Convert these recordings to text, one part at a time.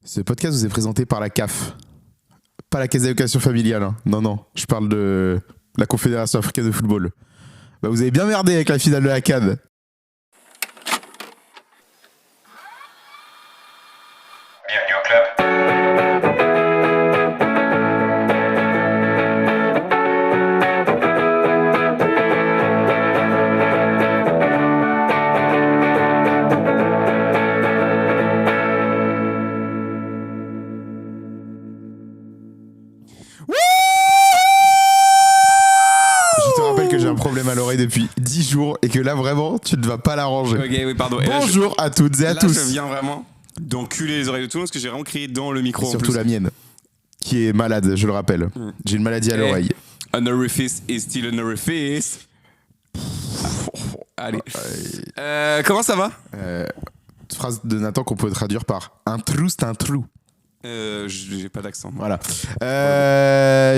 Ce podcast vous est présenté par la CAF. Pas la Caisse d'allocation familiale. Hein. Non. Je parle de la Confédération africaine de football. Bah, vous avez bien merdé avec la finale de la CAN. Bienvenue au club. Je te rappelle que j'ai un problème à l'oreille depuis 10 jours et que là vraiment tu ne vas pas l'arranger. Ok, oui, pardon. Et là, Bonjour à toutes et à là, tous. je viens vraiment d'enculer les oreilles de tout le monde parce que j'ai vraiment crié dans le micro. Et en surtout plus. la mienne, qui est malade, je le rappelle. J'ai une maladie à l'oreille. An orifice is still an orifice. Allez. Comment ça va? Phrase de Nathan qu'on peut traduire par un trou, c'est un trou. J'ai pas d'accent. Voilà.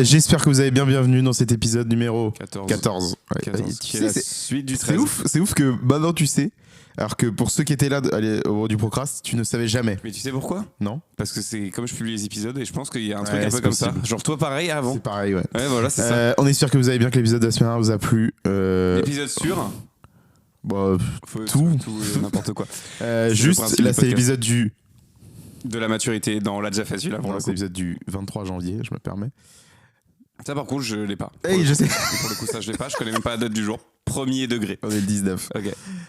J'espère que vous avez bienvenue dans cet épisode numéro 14. Ouais. 14. Tu Qui est sais, la suite du 13. c'est ouf que maintenant tu sais. Alors que pour ceux qui étaient là au moment du Procrast, tu ne savais jamais. Mais tu sais pourquoi? Non? Parce que c'est comme je publie les épisodes et je pense qu'il y a un truc Ouais, un peu c'est comme ça. possible. Genre toi pareil avant. C'est pareil, ouais. Ouais, voilà, c'est ça. On espère que vous allez bien, que l'épisode de la semaine dernière vous a plu. Épisode sûr. Bon, Faut- tout. N'importe quoi. juste, principe là du c'est podcast. l'épisode du. De la maturité dans l'a déjà fait celui-là pour Non, le c'est coup. l'épisode du 23 janvier, je me permets. Ça par contre je l'ai pas. Hey, je sais. Pour le coup ça je l'ai pas, je connais même pas la date du jour. Premier degré. On est le 19. Ok,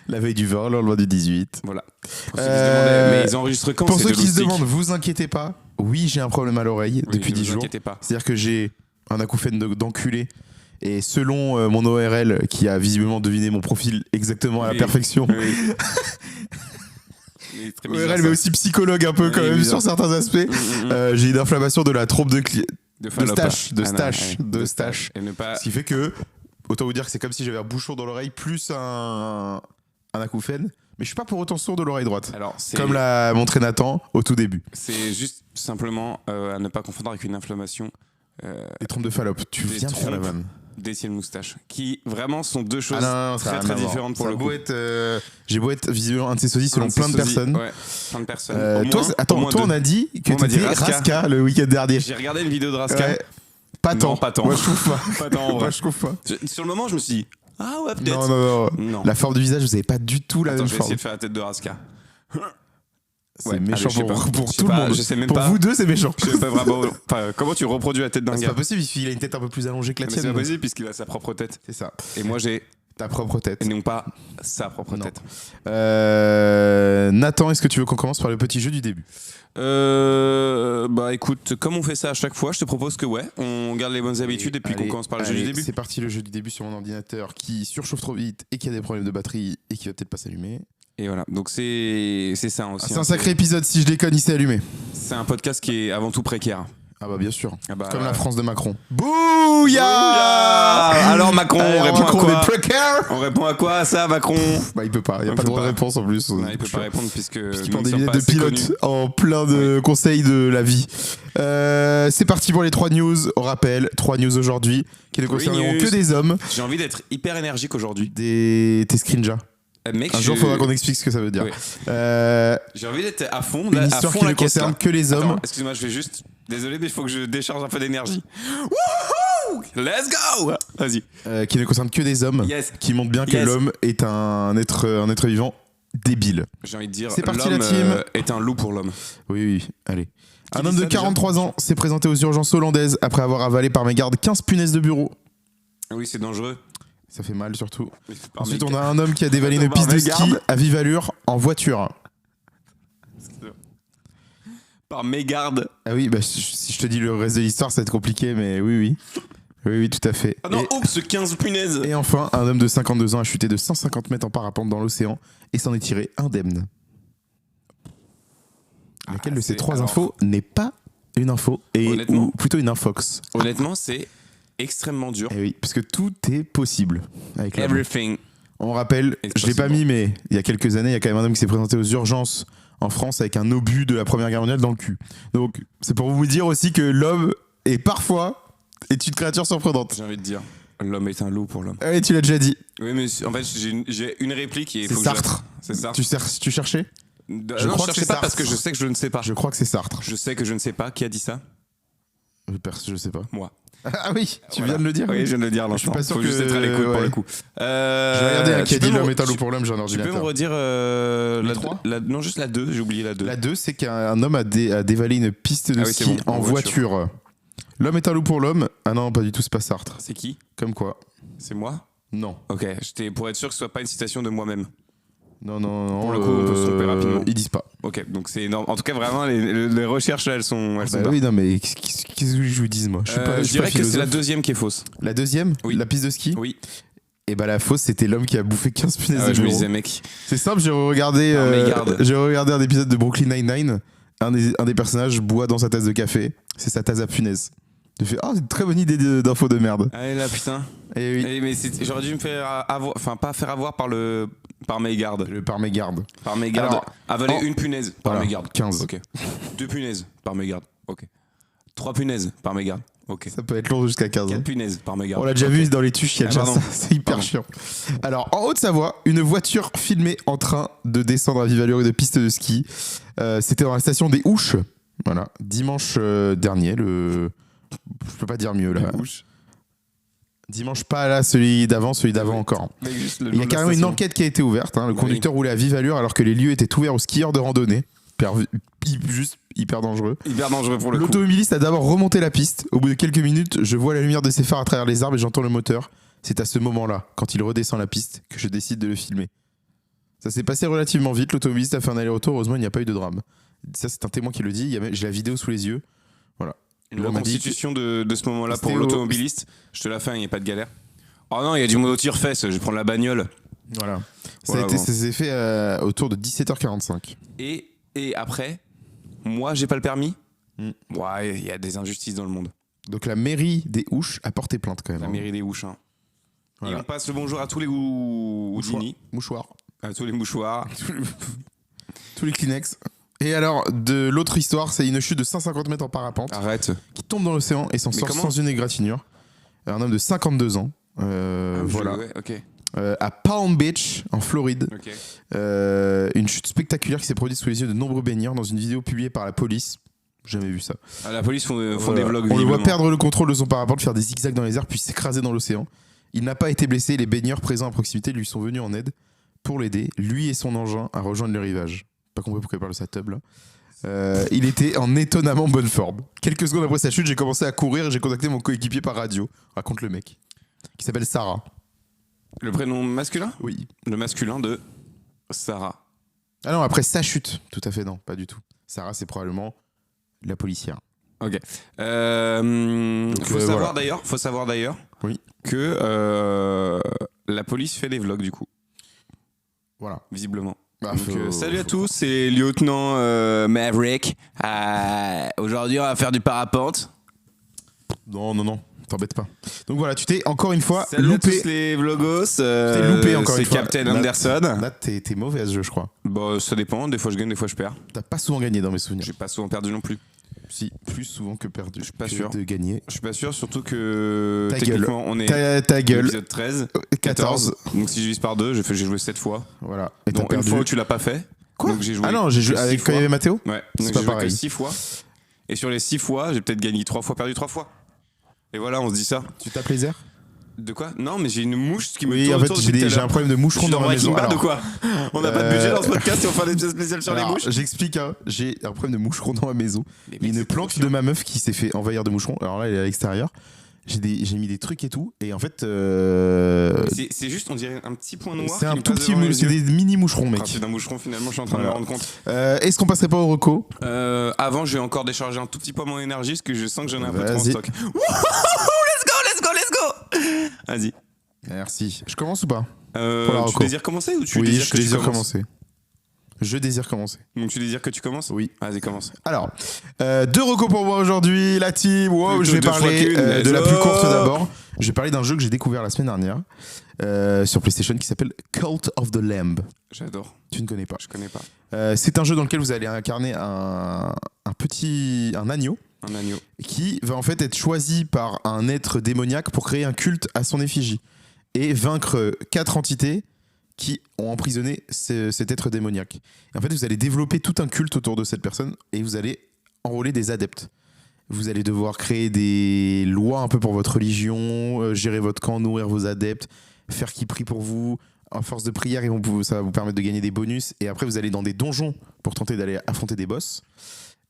La veille du 20, le lendemain du 18. voilà. Pour ceux qui se demandaient, mais ils enregistrent quand? Pour C'est ceux de qui se l'austique. demandent, vous inquiétez pas. Oui, j'ai un problème à l'oreille Oui, depuis ne 10 vous jours. inquiétez pas. C'est-à-dire que j'ai un acouphène d'enculé. Et selon mon ORL, qui a visiblement deviné mon profil exactement à la Oui. perfection, Oui. Il est très bizarre, ORL ça. mais aussi psychologue un peu Oui, quand même bizarre. sur certains aspects, j'ai une inflammation de la trompe de Fallope. stache, de Ah non, stache, ouais. de stache. Et ne pas. Ce qui fait que, autant vous dire que c'est comme si j'avais un bouchon dans l'oreille plus un acouphène, mais je suis pas pour autant sourd de l'oreille droite. Alors, c'est Comme l'a montré Nathan au tout début. c'est juste simplement à ne pas confondre avec une inflammation Les trompes de Fallope, tu Des viens de faire la trompes. vanne. d'étienne moustache, qui vraiment sont deux choses ça très a rien très à voir. différentes pour Ça a le beau coup. être, j'ai beau être visiblement un de ces sosies selon Un de plein de ces sosies, personnes. Ouais, plein de personnes. Au Toi, moins- attends, au moins toi on deux. a dit que Moi, on m'a dit t'étais Raska. Raska le week-end dernier. J'ai regardé une vidéo de Raska. Ouais. Pas tant. Non, pas tant. Moi je trouve pas. Pas tant en Moi vrai. je trouve pas. Sur le moment, je me suis dit, ah ouais, peut-être. Non. Non. La forme du visage, vous avez pas du tout la Attends, même je vais forme. essayer de faire la tête de Raska. C'est Ouais, méchant allez, je sais pour pas. pour Je sais tout le pas, monde. je sais même Pour pas. vous deux, c'est méchant. Je sais pas vraiment. Enfin, comment tu reproduis la tête d'un C'est gars? pas possible, il a une tête un peu plus allongée que la Mais c'est tienne. pas possible puisqu'il a sa propre tête. C'est ça. Et moi, j'ai Ta propre tête. non pas sa propre Non. tête. Nathan, est-ce que tu veux qu'on commence par le petit jeu du début? Bah écoute, comme on fait ça à chaque fois, je te propose que on garde les bonnes habitudes et puis qu'on Allez, commence par le jeu du allez, début. C'est parti, le jeu du début sur mon ordinateur qui surchauffe trop vite et qui a des problèmes de batterie et qui va peut-être pas s'allumer. Et voilà, donc c'est ça aussi. C'est un sacré épisode, si je déconne, il s'est allumé. C'est un podcast qui est avant tout précaire. Ah bah bien sûr. Ah bah, Comme la France de Macron. Bouya. Alors Macron, Allez, on répond Macron, à quoi? des précaires. On répond à quoi ça, Macron? Bah il peut pas, il y a On pas de peut droit de pas. réponse en plus. Non, il peut pas répondre puisque Puisqu'il nous porte ne des sommes lunettes pas de assez pilote connus. en plein de conseils de la vie. C'est parti pour les 3 news. On rappelle, 3 news aujourd'hui qui ne Three concerneront news. que des hommes. J'ai envie d'être hyper énergique aujourd'hui. Tes scrinjas. Mec, Un jour, il faudra qu'on explique ce que ça veut dire. Oui. Euh, J'ai envie d'être à fond, une à histoire fond qui la ne caisse, concerne là. que les hommes. Attends, excuse-moi, je vais juste. Désolé, mais il faut que je décharge un peu d'énergie. Wouhou! Let's go! Vas-y. Qui ne concerne que des hommes. Yes. Qui montre bien que Yes. l'homme est un être vivant débile. J'ai envie de dire, C'est parti, l'homme la team. est un loup pour l'homme. Oui, allez. Qui Un dit homme de ça, déjà 43 ans s'est présenté aux urgences hollandaises après avoir avalé par mégarde 15 punaises de bureau. Oui, c'est dangereux. Ça fait mal surtout. Mais c'est pas Ensuite, mec- on a un homme qui a dévalé une Attends, piste de mégarde. ski à vive allure en voiture. Par mégarde. Ah oui, bah, si je te dis le reste de l'histoire, ça va être compliqué, mais oui. Oui, tout à fait. Ah non, oups, 15 punaises. Et enfin, un homme de 52 ans a chuté de 150 mètres en parapente dans l'océan et s'en est tiré indemne. Laquelle de ces c'est- 3 alors- infos n'est pas une info, Honnêtement. ou plutôt une infox. Honnêtement, c'est extrêmement dur. Et oui, parce que tout est possible avec l'amour. Everything. On rappelle, It's je l'ai pas possible. mis, mais il y a quelques années, il y a quand même un homme qui s'est présenté aux urgences en France avec un obus de la Première Guerre mondiale dans le cul. Donc, c'est pour vous dire aussi que l'homme est parfois une créature surprenante. J'ai envie de dire, l'homme est un loup pour l'homme. Ah oui, tu l'as déjà dit. Oui, mais en fait, j'ai une réplique et il C'est faut que je la- Sartre. C'est Sartre. Tu cherchais Je Non, crois je que sais c'est pas Sartre. parce que je sais que je ne sais pas. Je crois que c'est Sartre. Je sais que je ne sais pas. Qui a dit ça? Je sais pas. Moi. Ah oui, tu Voilà. viens de le dire. Oui, je viens de le dire à l'instant. pas sûr Faut que- juste être à l'écoute pour ouais. le coup. Je vais regarder qui a dit l'homme est un loup tu- pour l'homme, j'ai un Tu peux ordinateur. me redire Les la, trois non, juste la 2, j'ai oublié la 2. La 2, c'est qu'un homme a dévalé une piste de Ah oui, c'est ski bon, en en voiture. L'homme est un loup pour l'homme. Ah non, pas du tout, c'est pas Sartre. C'est qui? Comme quoi? C'est moi? Non. Ok, pour être sûr que ce soit pas une citation de moi-même. Non. Pour le coup, on peut se tromper rapidement. Ils disent pas. Ok, donc c'est énorme. En tout cas, vraiment, les recherches là, elles sont Bah barres. oui, non, mais qu'est-ce que je vous dise, moi? Je suis pas, Je suis pas dirais que c'est la philosophe. deuxième qui est fausse. La deuxième? Oui. La piste de ski? Oui. Et bah la fausse, c'était l'homme qui a bouffé 15 punaises Ah ouais, de je me bureau. disais, mec. C'est simple, j'ai regardé un épisode de Brooklyn Nine-Nine. Un des personnages boit dans sa tasse de café. C'est sa tasse à punaise. Je fais c'est une très bonne idée d'info de merde. Allez là, putain. Et oui, Mais j'aurais dû me faire avoir, enfin pas faire avoir par mégarde. le par mégarde. Par mégarde. Alors, Avaler en- une punaise par Voilà, mégarde. 15. Ok. 2 punaises par mégarde. Ok. 3 punaises par mégarde. Ok. Ça peut être long jusqu'à 15. 4 punaises par mégarde. On l'a déjà Ok. vu dans les tuches, il y a Ah, déjà pardon. ça. C'est hyper Pardon. chiant. Alors, en Haute-Savoie, une voiture filmée en train de descendre à vive allure une piste de ski. C'était dans la station des Houches. Voilà. Dimanche dernier, Je peux pas dire mieux là. Dimanche pas là, celui d'avant encore. Mec, juste le Il y nom a de la carrément une station. enquête qui a été ouverte. Le Oui. conducteur roulait à vive allure alors que les lieux étaient ouverts aux skieurs de randonnée. Juste hyper dangereux. Hyper dangereux pour le coup. L'automobiliste a d'abord remonté la piste. Au bout de quelques minutes, je vois la lumière de ses phares à travers les arbres et j'entends le moteur. C'est à ce moment-là, quand il redescend la piste, que je décide de le filmer. Ça s'est passé relativement vite. L'automobiliste a fait un aller-retour. Heureusement, il n'y a pas eu de drame. Ça, c'est un témoin qui le dit. J'ai la vidéo sous les yeux. Voilà. Une L'homme a dit reconstitution de ce moment-là pour C'était au- l'automobiliste. Je te la fais, il n'y a pas de galère. Oh non, il y a du monde au tire-fesse, je vais prendre la bagnole. Voilà. Voilà, Ça bon. s'est fait autour de 17h45. Et après, moi, j'ai pas le permis. Mm. Ouais, il y a des injustices dans le monde. Donc la mairie des Houches a porté plainte quand même. La mairie des Houches. Hein. Voilà. Et on passe le bonjour à tous les Mouchoir. Houdini, Mouchoir. à tous les mouchoirs. Tous les Kleenex. Et alors, de l'autre histoire, c'est une chute de 150 mètres en parapente Arrête. qui tombe dans l'océan et s'en Mais sort comment sans une égratignure. Un homme de 52 ans. Voilà. Ouais, ok. À Palm Beach, en Floride. Ok. Une chute spectaculaire qui s'est produite sous les yeux de nombreux baigneurs dans une vidéo publiée par la police. Jamais vu ça. Ah, la police font des Voilà. vlogs. On le voit visiblement. perdre le contrôle de son parapente, faire des zigzags dans les airs, puis s'écraser dans l'océan. Il n'a pas été blessé. Les baigneurs présents à proximité lui sont venus en aide pour l'aider, lui et son engin, à rejoindre le rivage. Pas compris pourquoi il parle de sa tub là. Il était en étonnamment bonne forme. Quelques secondes après sa chute, j'ai commencé à courir et j'ai contacté mon coéquipier par radio. Raconte le mec. Qui s'appelle Sarah. Le prénom masculin? Oui. Le masculin de Sarah. Ah non, après sa chute. Tout à fait, non, pas du tout. Sarah, c'est probablement la policière. Ok. Faut savoir d'ailleurs Oui. que la police fait des vlogs du coup, Voilà. visiblement. Bah, Donc, salut à tous, c'est lieutenant Maverick. Aujourd'hui, on va faire du parapente. Non. T'embête pas. Donc voilà, tu t'es encore une fois Salut à loupé. tous les vlogos. T'es loupé encore c'est une fois. Captain Là- Anderson. Là, t'es mauvaise, je crois. Bon, ça dépend. Des fois, je gagne, des fois, je perds. T'as pas souvent gagné dans mes souvenirs. J'ai pas souvent perdu non plus. Si, plus souvent que perdu. Je suis pas sûr. De gagner. Je suis pas sûr, surtout que Ta techniquement, on est Ta gueule. épisode 13, 14. Donc si je divise par 2, j'ai joué 7 fois. Voilà. Et t'as Donc une perdu. fois où tu l'as pas fait. Quoi Donc j'ai joué Ah non, j'ai joué que avec six quand il y fois. avait Mathéo. Ouais, C'est donc pas j'ai joué pareil. que 6 fois. Et sur les 6 fois, j'ai peut-être gagné 3 fois, perdu 3 fois. Et voilà, on se dit ça. Tu tapes les airs. De quoi? Non, mais j'ai une mouche qui me Oui, tourne en fait, autour j'ai depuis tout à j'ai l'heure. un problème de Je moucheron suis dans ma Breaking maison. Bad Alors, ou quoi? On n'a pas de budget dans ce podcast et on fait un épisode spécial sur les alors, mouches. j'explique, hein. J'ai un problème de moucheron dans ma maison. Mais Il y a mec, une c'est trop plante chiant. de ma meuf qui s'est fait envahir de moucherons. Alors là, elle est à l'extérieur. J'ai mis des trucs et tout. Et en fait, C'est juste, on dirait un petit point noir. c'est qui un me tout passe petit devant les c'est yeux. des mini moucherons, mec. Ah, c'est d'un moucheron finalement, je suis en train de me Voilà. rendre compte. Est-ce qu'on passerait pas au reco? Avant, je vais encore décharger un tout petit peu mon énergie parce que je sens que j'en ai un peu trop en Vas-y. stock. Let's go. Vas-y. Merci. Je commence ou pas? Pour la Tu reco. désires commencer ou tu Oui, désires je que tu désire commences? commencer. Je désire commencer. Donc tu désires que tu commences? Oui. Vas-y, commence. Alors, 2 recos pour moi aujourd'hui, la team. Wow, Plutôt je vais deux fois parler qu'une, de la let's plus go. courte d'abord. Je vais parler d'un jeu que j'ai découvert la semaine dernière sur PlayStation qui s'appelle Cult of the Lamb. J'adore. Tu ne connais pas. Je connais pas. C'est un jeu dans lequel vous allez incarner un agneau Un agneau. qui va en fait être choisi par un être démoniaque pour créer un culte à son effigie et vaincre 4 entités qui ont emprisonné cet être démoniaque. Et en fait, vous allez développer tout un culte autour de cette personne et vous allez enrôler des adeptes. Vous allez devoir créer des lois un peu pour votre religion, gérer votre camp, nourrir vos adeptes, faire qu'ils prient pour vous. À force de prière, ça va vous permettre de gagner des bonus. Et après, vous allez dans des donjons pour tenter d'aller affronter des boss.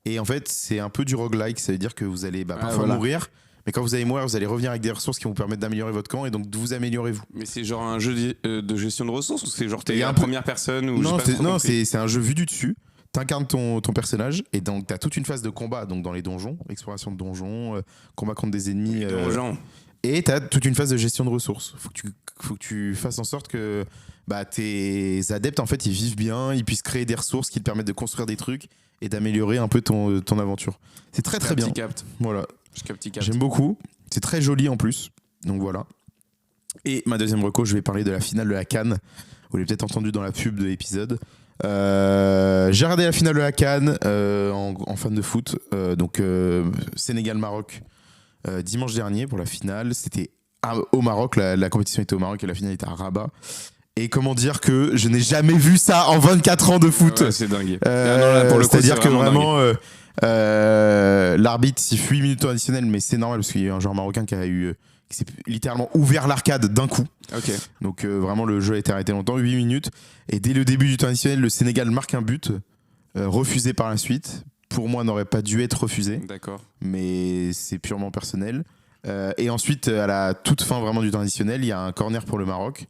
Et en fait, c'est un peu du roguelike. Ça veut dire que vous allez parfois mourir. Mais quand vous allez mourir, vous allez revenir avec des ressources qui vont vous permettre d'améliorer votre camp et donc de vous améliorer vous. Mais c'est genre un jeu de gestion de ressources ou c'est genre t'es la peu... première personne ou Non, c'est un jeu vu du dessus. T'incarnes ton personnage et donc t'as toute une phase de combat donc dans les donjons, exploration de donjons, combat contre des ennemis. Et t'as toute une phase de gestion de ressources. Faut que tu fasses en sorte que tes adeptes en fait ils vivent bien, ils puissent créer des ressources qui te permettent de construire des trucs et d'améliorer un peu ton aventure. C'est très très bien. Voilà. J'aime beaucoup. C'est très joli en plus. Donc voilà. Et ma deuxième reco, je vais parler de la finale de la CAN. Vous l'avez peut-être entendu dans la pub de l'épisode. J'ai regardé la finale de la CAN en fan de foot. Donc Sénégal-Maroc dimanche dernier pour la finale. C'était au Maroc. La compétition était au Maroc et la finale était à Rabat. Et comment dire que je n'ai jamais vu ça en 24 ans de foot. Ouais, c'est dingue. C'est-à-dire que vraiment l'arbitre siffle 8 minutes additionnelles, mais c'est normal parce qu'il y a un joueur marocain qui s'est littéralement ouvert l'arcade d'un coup. Okay. Donc vraiment le jeu a été arrêté longtemps, 8 minutes. Et dès le début du temps additionnel, le Sénégal marque un but, refusé par la suite. Pour moi, n'aurait pas dû être refusé. D'accord. Mais c'est purement personnel. Et ensuite, à la toute fin vraiment du temps additionnel, il y a un corner pour le Maroc.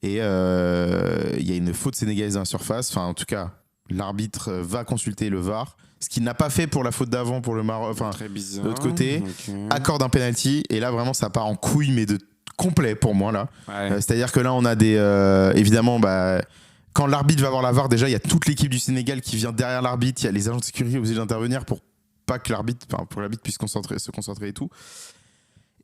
Et il y a une faute sénégalaise dans la surface. Enfin, en tout cas, l'arbitre va consulter le VAR. Ce qu'il n'a pas fait pour la faute d'avant pour le Maroc. Enfin, très bizarre. De l'autre côté, okay. Accorde un penalty. Et là, vraiment, ça part en couille, mais de complet pour moi. Là. Ouais. C'est-à-dire que là, on a des... évidemment, quand l'arbitre va voir la VAR, déjà, il y a toute l'équipe du Sénégal qui vient derrière l'arbitre. Il y a les agents de sécurité obligés d'intervenir pour pas que l'arbitre puisse se concentrer et tout.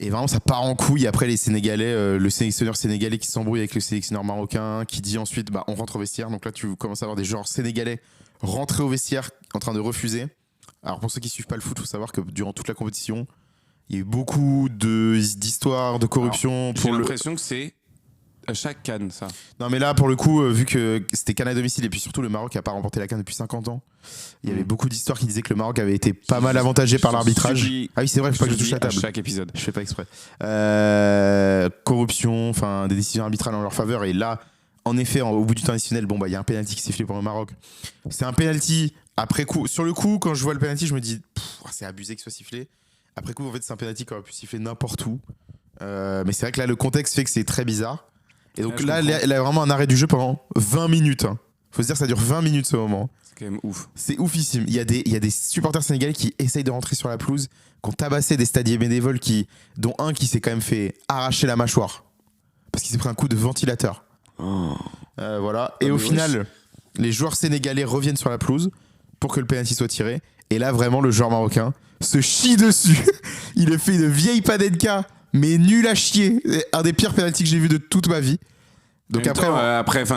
Et vraiment, ça part en couille. Après, les Sénégalais, le sélectionneur sénégalais qui s'embrouille avec le sélectionneur marocain, qui dit ensuite, on rentre au vestiaire. Donc là, tu commences à avoir des joueurs sénégalais rentrer au vestiaire en train de refuser. Alors, pour ceux qui suivent pas le foot, il faut savoir que durant toute la compétition, il y a eu beaucoup d'histoires, de corruption. J'ai l'impression que c'est à chaque CAN, ça. Non, mais là, pour le coup, vu que c'était CAN à domicile et puis surtout le Maroc n'a pas remporté la CAN depuis 50 ans, il y avait beaucoup d'histoires qui disaient que le Maroc avait été pas mal avantagé par l'arbitrage. Ah oui, c'est vrai, il faut pas que je touche la table. À chaque épisode. Je fais pas exprès. Corruption, enfin des décisions arbitrales en leur faveur. Et là, en effet, au bout du temps additionnel, il y a un penalty qui s'est sifflé pour le Maroc. C'est un penalty après coup. Sur le coup, quand je vois le penalty, je me dis, c'est abusé qu'il soit sifflé. Après coup, en fait, c'est un penalty qui aurait pu siffler n'importe où. Mais c'est vrai que là, le contexte fait que c'est très bizarre. Et donc là, il y a vraiment un arrêt du jeu pendant 20 minutes. Faut se dire, ça dure 20 minutes ce moment. C'est quand même ouf. C'est oufissime. Il y a des supporters sénégalais qui essayent de rentrer sur la pelouse, qui ont tabassé des stadiers bénévoles, dont un qui s'est quand même fait arracher la mâchoire parce qu'il s'est pris un coup de ventilateur. Voilà. Et au final, les joueurs sénégalais reviennent sur la pelouse pour que le penalty soit tiré. Et là, vraiment, le joueur marocain se chie dessus. Il a fait une vieille panenka, mais nul à chier. Un des pires penaltys que j'ai vu de toute ma vie. Donc après,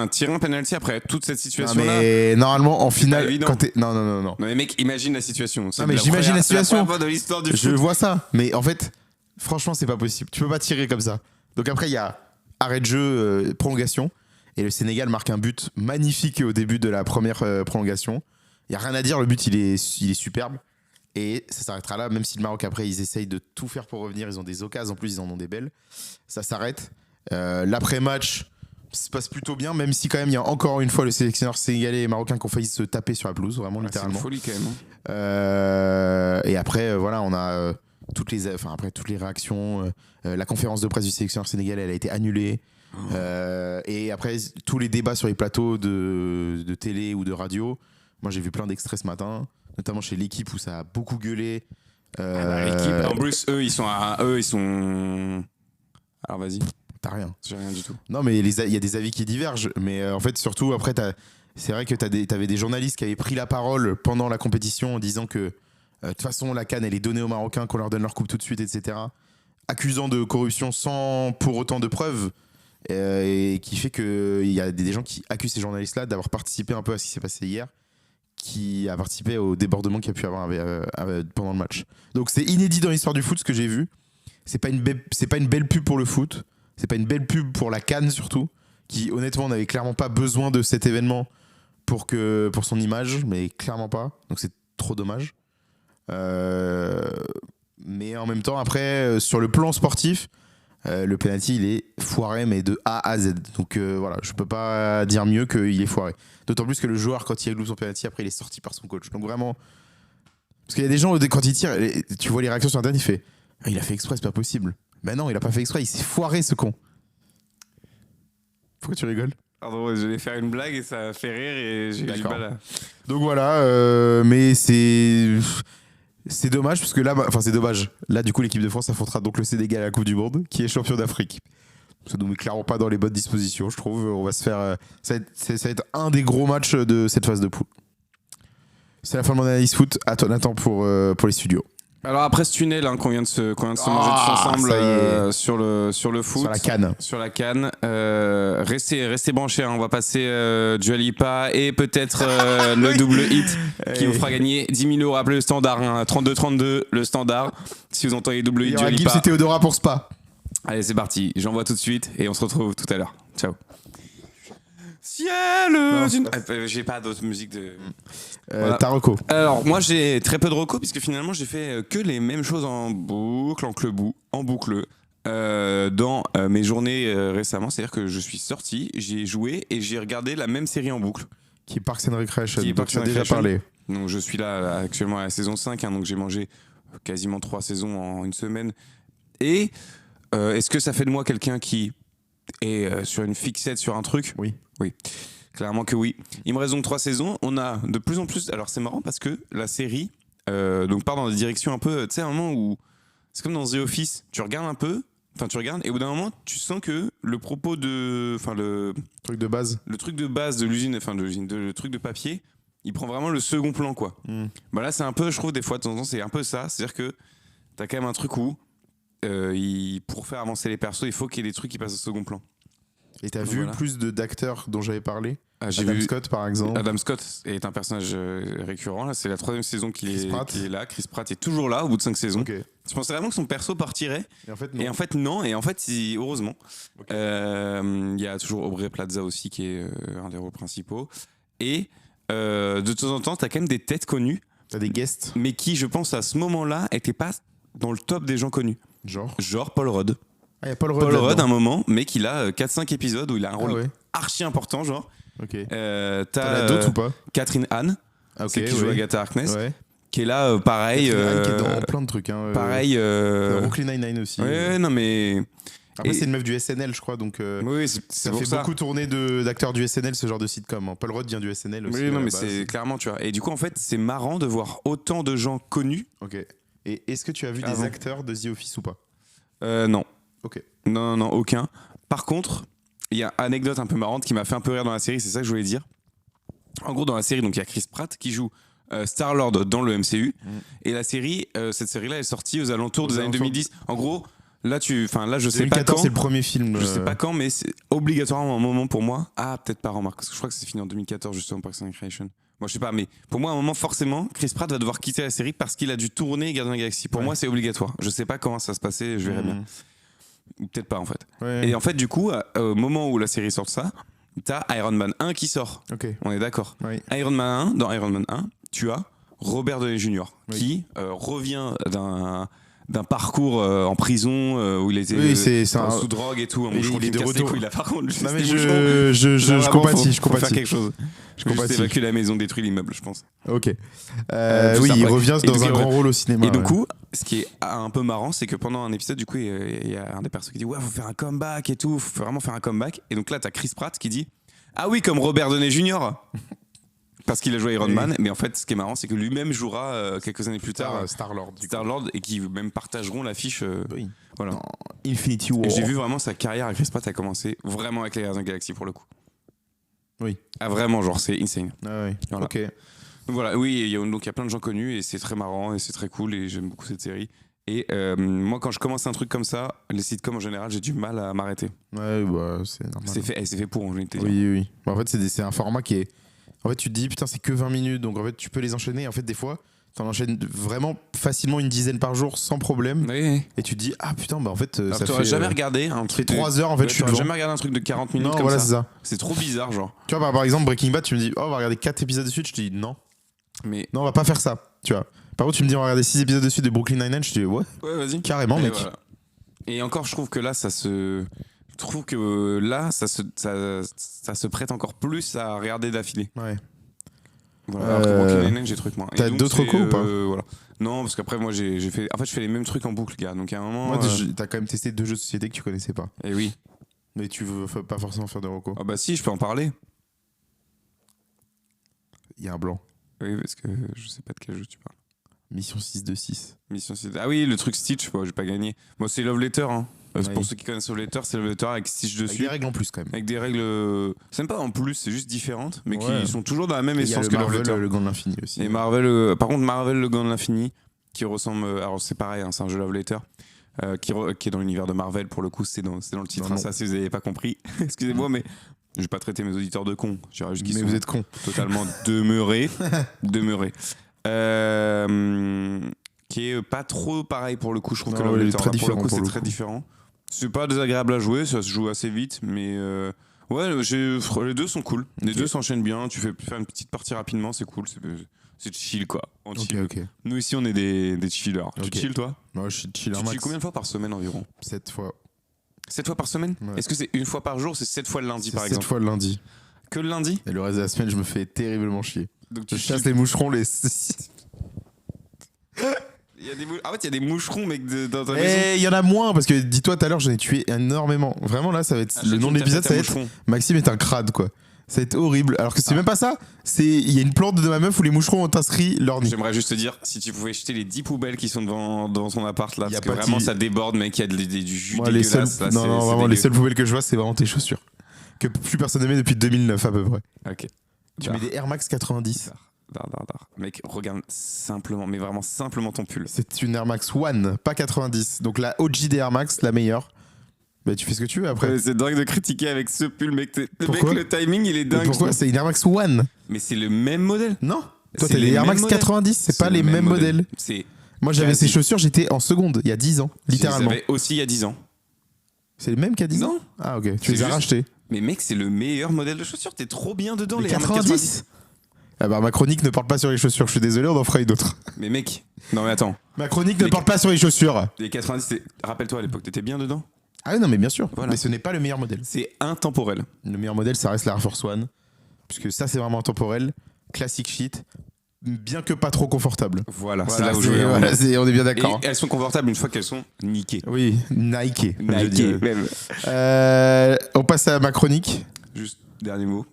tirer un penalty après toute cette situation-là. Mais normalement, en finale, quand t'es... Non. Non, mais mec, imagine la situation. Non, mais j'imagine la situation. C'est la première fois de l'histoire du foot. Je vois ça. Mais en fait, franchement, c'est pas possible. Tu peux pas tirer comme ça. Donc après, il y a arrêt de jeu, prolongation. Et le Sénégal marque un but magnifique au début de la première prolongation. Il y a rien à dire. Le but, il est superbe. Et ça s'arrêtera là. Même si le Maroc, après, ils essayent de tout faire pour revenir. Ils ont des occasions. En plus, ils en ont des belles. Ça s'arrête. L'après-match se passe plutôt bien, même si quand même il y a encore une fois le sélectionneur sénégalais et marocain qui ont failli se taper sur la pelouse, vraiment littéralement. C'est une folie quand même. Et après, on a toutes les réactions. La conférence de presse du sélectionneur sénégalais, elle a été annulée. Et après, tous les débats sur les plateaux de télé ou de radio. Moi, j'ai vu plein d'extraits ce matin, notamment chez l'équipe où ça a beaucoup gueulé. L'équipe, en plus, eux, ils sont. Alors, vas-y. T'as rien. J'ai rien du tout. Non, mais il y a des avis qui divergent. Mais en fait, surtout, après, c'est vrai que t'avais des journalistes qui avaient pris la parole pendant la compétition en disant que de toute façon, la CAN, elle est donnée aux Marocains, qu'on leur donne leur coupe tout de suite, etc. Accusant de corruption sans pour autant de preuves. Et qui fait qu'il y a des gens qui accusent ces journalistes-là d'avoir participé un peu à ce qui s'est passé hier, qui a participé au débordement qu'il y a pu avoir pendant le match. Donc c'est inédit dans l'histoire du foot ce que j'ai vu. C'est pas une belle pub pour le foot. C'est pas une belle pub pour la CAN surtout, qui honnêtement n'avait clairement pas besoin de cet événement pour son image, mais clairement pas. Donc c'est trop dommage. Mais en même temps, après, sur le plan sportif, le penalty il est foiré, mais de A à Z. Donc voilà, je peux pas dire mieux qu'il est foiré. D'autant plus que le joueur, quand il loupe son penalty, après il est sorti par son coach. Donc vraiment, parce qu'il y a des gens quand ils tirent, tu vois les réactions sur internet, il fait ah, il a fait exprès, c'est pas possible. Ben non, il a pas fait exprès, il s'est foiré ce con. Pourquoi tu rigoles? Pardon, je vais faire une blague et ça fait rire et j'ai du mal à... Donc voilà, mais c'est dommage parce que là, enfin c'est dommage. Là, du coup, l'équipe de France affrontera donc le Sénégal à la Coupe du Monde, qui est champion d'Afrique. Ça nous met clairement pas dans les bonnes dispositions, je trouve. On va se faire, ça va être un des gros matchs de cette phase de poule. C'est la fin de mon analyse foot. À toi, Nathan, pour les studios. Alors après ce tunnel qu'on vient de se manger tous ensemble sur le foot, Sur la CAN, restez branchés, hein, on va passer Dua Lipa et peut-être le double hit qui vous fera gagner 10 000 €. Rappelez le standard, hein, 32-32 le standard. Si vous entendez double hit Dua Lipa. Gibbs et Théodora pour Spa. Allez, c'est parti, j'envoie tout de suite et on se retrouve tout à l'heure. Ciao. Ciel, j'ai pas d'autre musique de. Voilà. Ta reco. Alors moi j'ai très peu de reco puisque finalement j'ai fait que les mêmes choses en boucle, en boucle dans mes journées récemment. C'est-à-dire que je suis sorti, j'ai joué et j'ai regardé la même série en boucle. Qui est Parks and Recreation. Qui est dont tu as déjà parlé. Donc je suis là actuellement à la saison 5, hein, donc j'ai mangé quasiment 3 saisons en une semaine. Et est-ce que ça fait de moi quelqu'un qui est sur une fixette sur un truc? Oui. Clairement que oui. Il me reste donc 3 saisons. On a de plus en plus. Alors c'est marrant parce que la série donc part dans des directions un peu. Tu sais, un moment où c'est comme dans The Office. Tu regardes un peu. Enfin, tu regardes et au bout d'un moment, tu sens que le propos de. Enfin, le truc de base. Le truc de base de l'usine. Enfin, le truc de papier. Il prend vraiment le second plan, quoi. Bah là, c'est un peu. Je trouve des fois, de temps en temps, c'est un peu ça. C'est-à-dire que t'as quand même un truc où. Pour faire avancer les persos, il faut qu'il y ait des trucs qui passent au second plan. Et t'as vu plus d'acteurs dont j'avais parlé? Adam Scott, par exemple. Adam Scott est un personnage récurrent. Là, c'est la 3e saison qu'il est là. Chris Pratt est toujours là au bout de 5 saisons. Okay. Je pensais vraiment que son perso partirait. Et en fait, non. Et en fait, heureusement. Il y a toujours Aubrey Plaza aussi qui est un des rôles principaux. Et de temps en temps, t'as quand même des têtes connues. T'as des guests. Mais qui, je pense, à ce moment-là, n'étaient pas dans le top des gens connus. Genre Paul Rudd. Ah, y a Paul Rudd, un moment, mais qu'il a 4-5 épisodes où il a un rôle archi important, genre. Ok. T'as d'autres ou pas? Catherine Hahn, qui joue Agatha Harkness, qui est là, pareil. Catherine Hahn qui est dans plein de trucs. Hein, pareil. Brooklyn Nine-Nine aussi. Ouais, non mais. Après, c'est une meuf du SNL, je crois, donc. Oui, ça fait beaucoup tourner d'acteurs du SNL, ce genre de sitcom. Hein. Paul Rudd vient du SNL aussi. Oui, non, mais c'est clairement, tu vois. Et du coup, en fait, c'est marrant de voir autant de gens connus. Ok. Et est-ce que tu as vu des acteurs de The Office ou pas? Non. Ok. Non, aucun. Par contre, il y a une anecdote un peu marrante qui m'a fait un peu rire dans la série, c'est ça que je voulais dire. En gros, dans la série, donc il y a Chris Pratt qui joue Star-Lord dans le MCU. Et la série, cette série-là est sortie aux alentours des années 2010. En gros, là, je sais pas quand. C'est le premier film. Je sais pas quand, mais c'est obligatoirement un moment pour moi. Ah, peut-être pas, remarque, parce que je crois que c'est fini en 2014, justement, Parks and Recreation. Moi, je sais pas, mais pour moi, à un moment, forcément, Chris Pratt va devoir quitter la série parce qu'il a dû tourner Gardiens de la Galaxie. Pour moi, c'est obligatoire. Je sais pas comment ça se passait, je verrai bien. Ou peut-être pas, en fait. Et en fait, du coup, au moment où la série sort ça, t'as Iron Man 1 qui sort. On est d'accord. Iron Man 1, dans Iron Man 1, tu as Robert Downey Jr. qui revient d'un parcours en prison où il était sous drogue et tout. Il est de retour. Il a par contre non mais je compatis. Je compatis. Faire quelque chose. Je compatis. Évacuer la maison, détruire l'immeuble, je pense. Ok. Oui, il revient dans un grand rôle au cinéma. Et du coup, ce qui est un peu marrant, c'est que pendant un épisode, du coup, il y a un des persos qui dit ouais, faut faire un comeback et tout, faut vraiment faire un comeback. Et donc là, t'as Chris Pratt qui dit ah oui, comme Robert Downey Jr. Parce qu'il a joué Iron Man, mais en fait, ce qui est marrant, c'est que lui-même jouera quelques années plus tard Star-Lord et qui même partageront l'affiche. Voilà. Infinity War. Et j'ai vu vraiment sa carrière à Chris Pratt a commencé vraiment avec les Gardiens de la Galaxie pour le coup. Oui. Ah vraiment, genre c'est insane. Ah oui. Voilà. Ok. Donc voilà, oui, il y a plein de gens connus et c'est très marrant et c'est très cool et j'aime beaucoup cette série. Et moi, quand je commence un truc comme ça, les sitcoms en général, j'ai du mal à m'arrêter. Ouais, bah c'est normal. C'est fait pour, en réalité. Oui. Bah, en fait, c'est un format qui est. En fait, tu te dis, putain, c'est que 20 minutes, donc en fait, tu peux les enchaîner. En fait, des fois, T'en enchaînes vraiment facilement une dizaine par jour sans problème. Oui. Et tu te dis, ah putain, bah en fait, Alors, ça t'aurais fait. jamais regardé un Ça fait truc 3 heures en fait, je suis t'aurais devant. jamais regardé un truc de 40 minutes Non, comme voilà, ça. c'est ça. C'est trop bizarre, genre. Tu vois, par exemple, Breaking Bad, tu me dis, oh, on va regarder 4 épisodes de suite. Je te dis, non. Mais Non, on va pas faire ça. Tu vois. Par contre, tu me dis, on va regarder 6 épisodes de suite de Brooklyn Nine-Nine. Je te dis, ouais, ouais, vas-y. carrément, Et mec. voilà. Et encore, je trouve que là, ça se prête encore plus à regarder d'affilée. Ouais. Voilà, alors que Brooklyn Nine-Nine, j'ai truc moins. Et t'as donc, d'autres c'est, recos ou pas voilà. Non, parce qu'après, moi, j'ai fait. En fait, je fais les mêmes trucs en boucle, gars. Donc, à un moment. Moi, t'as quand même testé 2 jeux de société que tu connaissais pas. Et oui. Mais tu veux pas forcément faire de recos. Ah, bah, si, je peux en parler. Il y a un blanc. Oui, parce que je sais pas de quel jeu tu parles. Mission 6 de 6. Mission 6. Ah oui, le truc Stitch, j'ai pas gagné. Moi, c'est Love Letter. Hein. Ouais. Pour ceux qui connaissent Love Letter, c'est Love Letter avec Stitch Avec dessus. des règles en plus quand même. Avec des règles. C'est même pas en plus, c'est juste différentes, mais Ouais. qui sont toujours dans la même Et il y a essence le que Love Marvel, Letter. le Gant de l'Infini aussi. Et Marvel, par contre, Marvel, le Gant de l'Infini, qui ressemble. Alors, c'est pareil, hein, c'est un jeu Love Letter. Qui est dans l'univers de Marvel, pour le coup, c'est dans le titre. Non, Hein, ça, si vous n'avez pas compris, excusez-moi, mais je vais pas traiter mes auditeurs de cons. Je dirais juste qu'ils Mais sont vous êtes con. totalement demeurés. Qui est pas trop pareil pour le coup. Je trouve Non, que Love il est Letter, très là, pour le différent, coup, pour c'est le très coup. différent. C'est pas désagréable à jouer, ça se joue assez vite, mais ouais, les deux sont cool. Les Ok. deux s'enchaînent bien. Tu fais faire une petite partie rapidement, c'est cool. C'est chill quoi. On Ok, chill. ok. Nous ici, on est des chillers. Ok. Tu chill toi? Moi, je suis chill Tu un chilles max. combien de fois par semaine environ? 7 fois. 7 fois par semaine? Ouais. Est-ce que c'est une fois par jour? C'est 7 fois le lundi C'est par 7 exemple? fois le lundi. Que le lundi? Et le reste de la semaine, je me fais terriblement chier. Donc Je tu chasse chilles. les moucherons, les. Il y a des en fait, il y a des moucherons, mec, dans ta maison. Et il y en a moins parce que dis-toi tout à l'heure, j'en ai tué énormément. Vraiment là, ça va être À le chaque nom fois de que t'as l'épisode, fait ça va un être moucheron. Maxime est un crade quoi. Ça va être horrible. Alors que c'est même pas ça. C'est il y a une plante de ma meuf où les moucherons ont inscrit leur nid. J'aimerais juste te dire, si tu pouvais jeter les 10 poubelles qui sont devant ton appart là, Y a parce que pas vraiment de- ça déborde, mec, il y a du jus Moi, les seules, dégueulasse. Là, non, c'est- non, c'est vraiment, les dégueu. seules poubelles que je vois, c'est vraiment tes chaussures. Que plus personne ne met depuis 2009 à peu près. Ok. Tu mets des Air Max 90. Dar. Mec, regarde simplement, mais vraiment simplement ton pull. C'est une Air Max One, pas 90. Donc la OG des Air Max, la meilleure. Bah, tu fais ce que tu veux après. Ouais, c'est dingue de critiquer avec ce pull, mec. Pourquoi Le timing, il est Mais dingue. pourquoi C'est une Air Max One. Mais c'est le même modèle. Non. Toi, C'est t'as les des Air mêmes Max modèles. 90, c'est pas le les même mêmes modèles. C'est. Moi, j'avais Quasi. ces chaussures, j'étais en seconde, il y a 10 ans, littéralement. J'avais aussi il y a 10 ans. C'est les mêmes qu'il y a 10 ans Non. Ah, ok. Tu C'est les as juste- rachetés. Mais mec, c'est le meilleur modèle de chaussures. T'es trop bien dedans, Les les Air Max 90. Ah bah, ma chronique ne porte pas sur les chaussures, je suis désolé, on en fera une autre. Mais mec, non mais attends. Ma chronique ne Les- porte pas sur les chaussures. Les 90, rappelle-toi à l'époque, t'étais bien dedans. Ah, oui, non, mais bien sûr. Voilà. Mais ce n'est pas le meilleur modèle. C'est intemporel. Le meilleur modèle, ça reste la Air Force One. Puisque ça, c'est vraiment intemporel. Classic shit. Bien que pas trop confortable. Voilà, c'est Voilà, là où je c'est- veux en voilà, venir. on est bien Et d'accord. elles sont confortables une fois qu'elles sont niquées. Oui, Nike. comme je Nike, dirais. même. On passe à ma chronique. Juste dernier mot.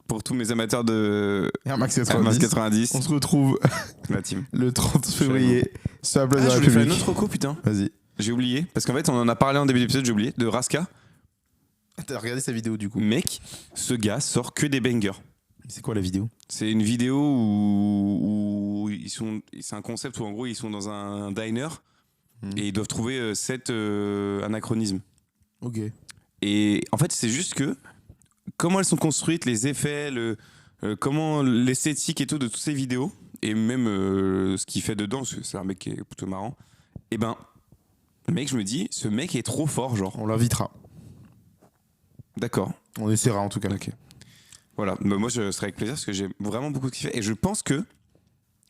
Pour tous mes amateurs de Air Max Air 90. Max 90, On se retrouve ma team. le 30 février sur la place Ah, de je la voulais faire République. une autre reco, putain. Vas-y. J'ai oublié. Parce qu'en fait, on en a parlé en début d'épisode, j'ai oublié. De Raska. T'as regardé sa vidéo du coup. Mec, ce gars sort que des bangers. C'est quoi la vidéo? C'est une vidéo où ils sont. C'est un concept où en gros ils sont dans un diner et ils doivent trouver 7 anachronismes. Ok. Et en fait, c'est juste que comment elles sont construites, les effets, comment l'esthétique et tout de toutes ces vidéos, et même ce qu'il fait dedans, parce que c'est un mec qui est plutôt marrant. Et ben, mec, je me dis, ce mec est trop fort, genre. On l'invitera. D'accord. On essaiera en tout cas. Ok. Voilà. Bah, moi, je serai avec plaisir parce que j'ai vraiment beaucoup kiffé et je pense que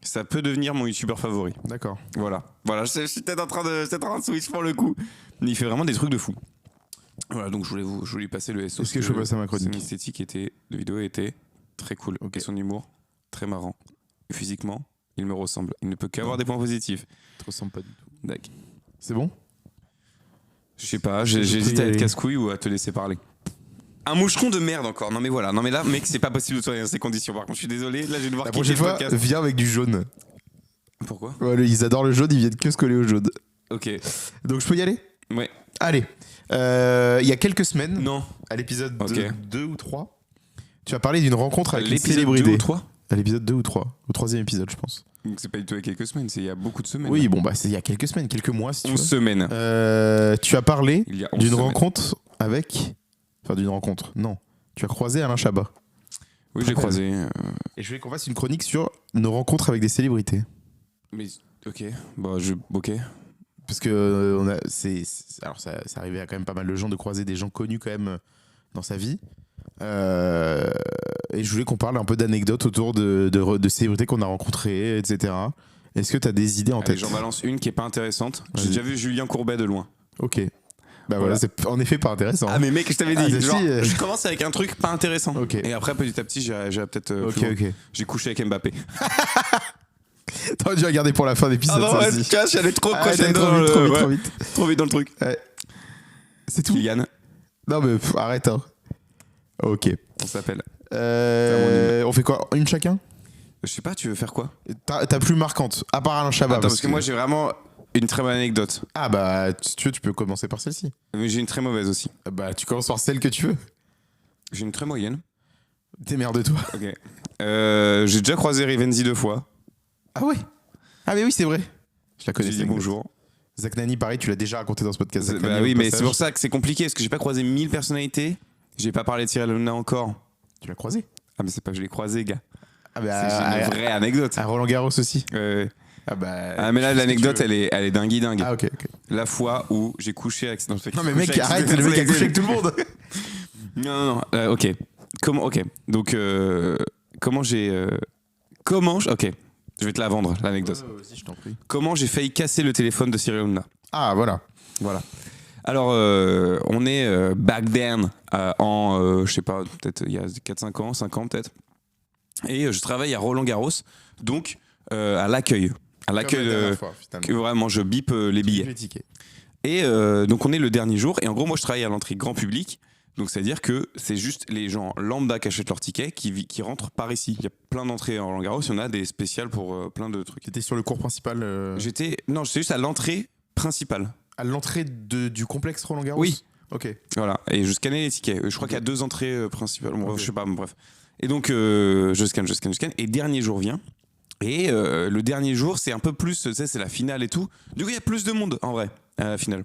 ça peut devenir mon youtubeur favori. D'accord. Voilà. Je suis peut-être en train de switch pour le coup. Mais il fait vraiment des trucs de fou. Voilà, donc je voulais lui passer le SO. Est-ce que je peux passer à ma chronique? Son esthétique de vidéo était très cool. Ok. Et son humour, très marrant. Et physiquement, il me ressemble. Il ne peut qu'avoir des points positifs. Je te ressemble pas du tout. D'accord. C'est bon? Je sais pas, Je peux j'hésite y à être aller. casse-couille ou à te laisser parler. Un moucheron de merde encore. Non mais voilà. Non mais là, mec, c'est pas possible de tourner dans ces conditions. Par contre, je suis désolé. Là, je vais devoir La quitter prochaine le fois, podcast. viens avec du jaune. Pourquoi? Ouais, ils adorent le jaune, ils viennent que se coller au jaune. Ok. Donc je peux y aller? Ouais. Allez. Il y a quelques semaines, Non. à l'épisode Ok. 2 ou 3, tu as parlé d'une rencontre avec une L'épisode célébrité. 2 ou 3? À l'épisode 2 ou 3. Au 3e épisode, je pense. Donc c'est pas du tout il y a quelques semaines, c'est il y a beaucoup de semaines. Oui, bon, bah, c'est il y a quelques semaines, quelques mois, si tu 11 veux. semaines. Tu as parlé Il y a 11 d'une semaines. rencontre avec. Enfin, d'une rencontre, non. Tu as croisé Alain Chabat. Oui, j'ai croisé. Et je voulais qu'on fasse une chronique sur nos rencontres avec des célébrités. Mais ok, ok. Parce que alors ça arrivait à quand même pas mal de gens de croiser des gens connus quand même dans sa vie. Et je voulais qu'on parle un peu d'anecdotes autour de célébrités qu'on a rencontrées, etc. Est-ce que tu as des idées en Allez, tête? j'en balance une qui est pas intéressante. Vas-y. J'ai déjà vu Julien Courbet de loin. Ok. Bah Voilà. voilà, c'est en effet pas intéressant. Ah mais mec, je t'avais dit, Ah, genre, si, je commence avec un truc pas intéressant. Ok. Et après petit à petit, j'irai peut-être. Ok, plus loin. ok. J'ai couché avec Mbappé. T'aurais dû regarder pour la fin d'épisode. Ah non, ça ouais, aussi. tu vois, j'allais trop Ah, crescendo t'allais trop vite, ouais. trop vite. Trop vite dans le truc. C'est tout. Kylian, Non mais arrête. Hein. Ok. on s'appelle. On fait quoi? Une chacun? Je sais pas, tu veux faire quoi? Ta plus marquante, à part Alain Chabat. Attends, parce que moi j'ai vraiment une très bonne anecdote. Ah bah, si tu veux, tu peux commencer par celle-ci. Mais j'ai une très mauvaise aussi. Ah bah, tu commences par celle que tu veux. J'ai une très moyenne. Démerde-toi. Ok. J'ai déjà croisé Rivenzi 2 fois. Ah ouais? Ah mais oui, c'est vrai. Je la connais. J'ai dit bonjour. Zach Nani, pareil, tu l'as déjà raconté dans ce podcast. Zach Bah Nani, oui, au mais passage. c'est pour ça que c'est compliqué, parce que j'ai pas croisé 1000 personnalités. J'ai pas parlé de Cyril Hanouna encore. Tu l'as croisé? Ah mais c'est pas que je l'ai croisé, gars. Ah C'est bah, j'ai une vraie anecdote. à Roland Garros aussi. Ah bah. Ah mais là qu'est-ce que l'anecdote tu veux. elle est dingue. Ah ok, ok. La fois où j'ai couché avec... Non mais mec, arrête, le mec a couché avec tout le monde. Non, ok. Ok. Donc comment j'ai... Ok. Je vais te la vendre, l'anecdote. Vas-y, je t'en prie. Comment j'ai failli casser le téléphone de Cyril Hanouna. Ah voilà. Voilà. Alors, on est back then, je sais pas, peut-être il y a 4-5 ans, 5 ans peut-être. Et je travaille à Roland Garros, donc à l'accueil. À l'accueil, que vraiment, je bip les billets. Les tickets. Et donc, on est le dernier jour. Et en gros, moi, je travaille à l'entrée grand public. Donc, c'est-à-dire que c'est juste les gens lambda qui achètent leurs tickets qui rentrent par ici. Il y a plein d'entrées en Roland Garros. Il y en a des spéciales pour plein de trucs. T'étais sur le cours principal. J'étais juste à l'entrée principale. À l'entrée du complexe Roland Garros. Oui. Ok. Voilà, et je scannais les tickets. Je crois qu'il y a 2 entrées principales. Bon, Ok. je sais pas, bon, bref. Et donc, je scanne. Et dernier jour vient. Et le dernier jour, c'est un peu plus, tu sais, c'est la finale et tout. Du coup, il y a plus de monde, en vrai, à la finale.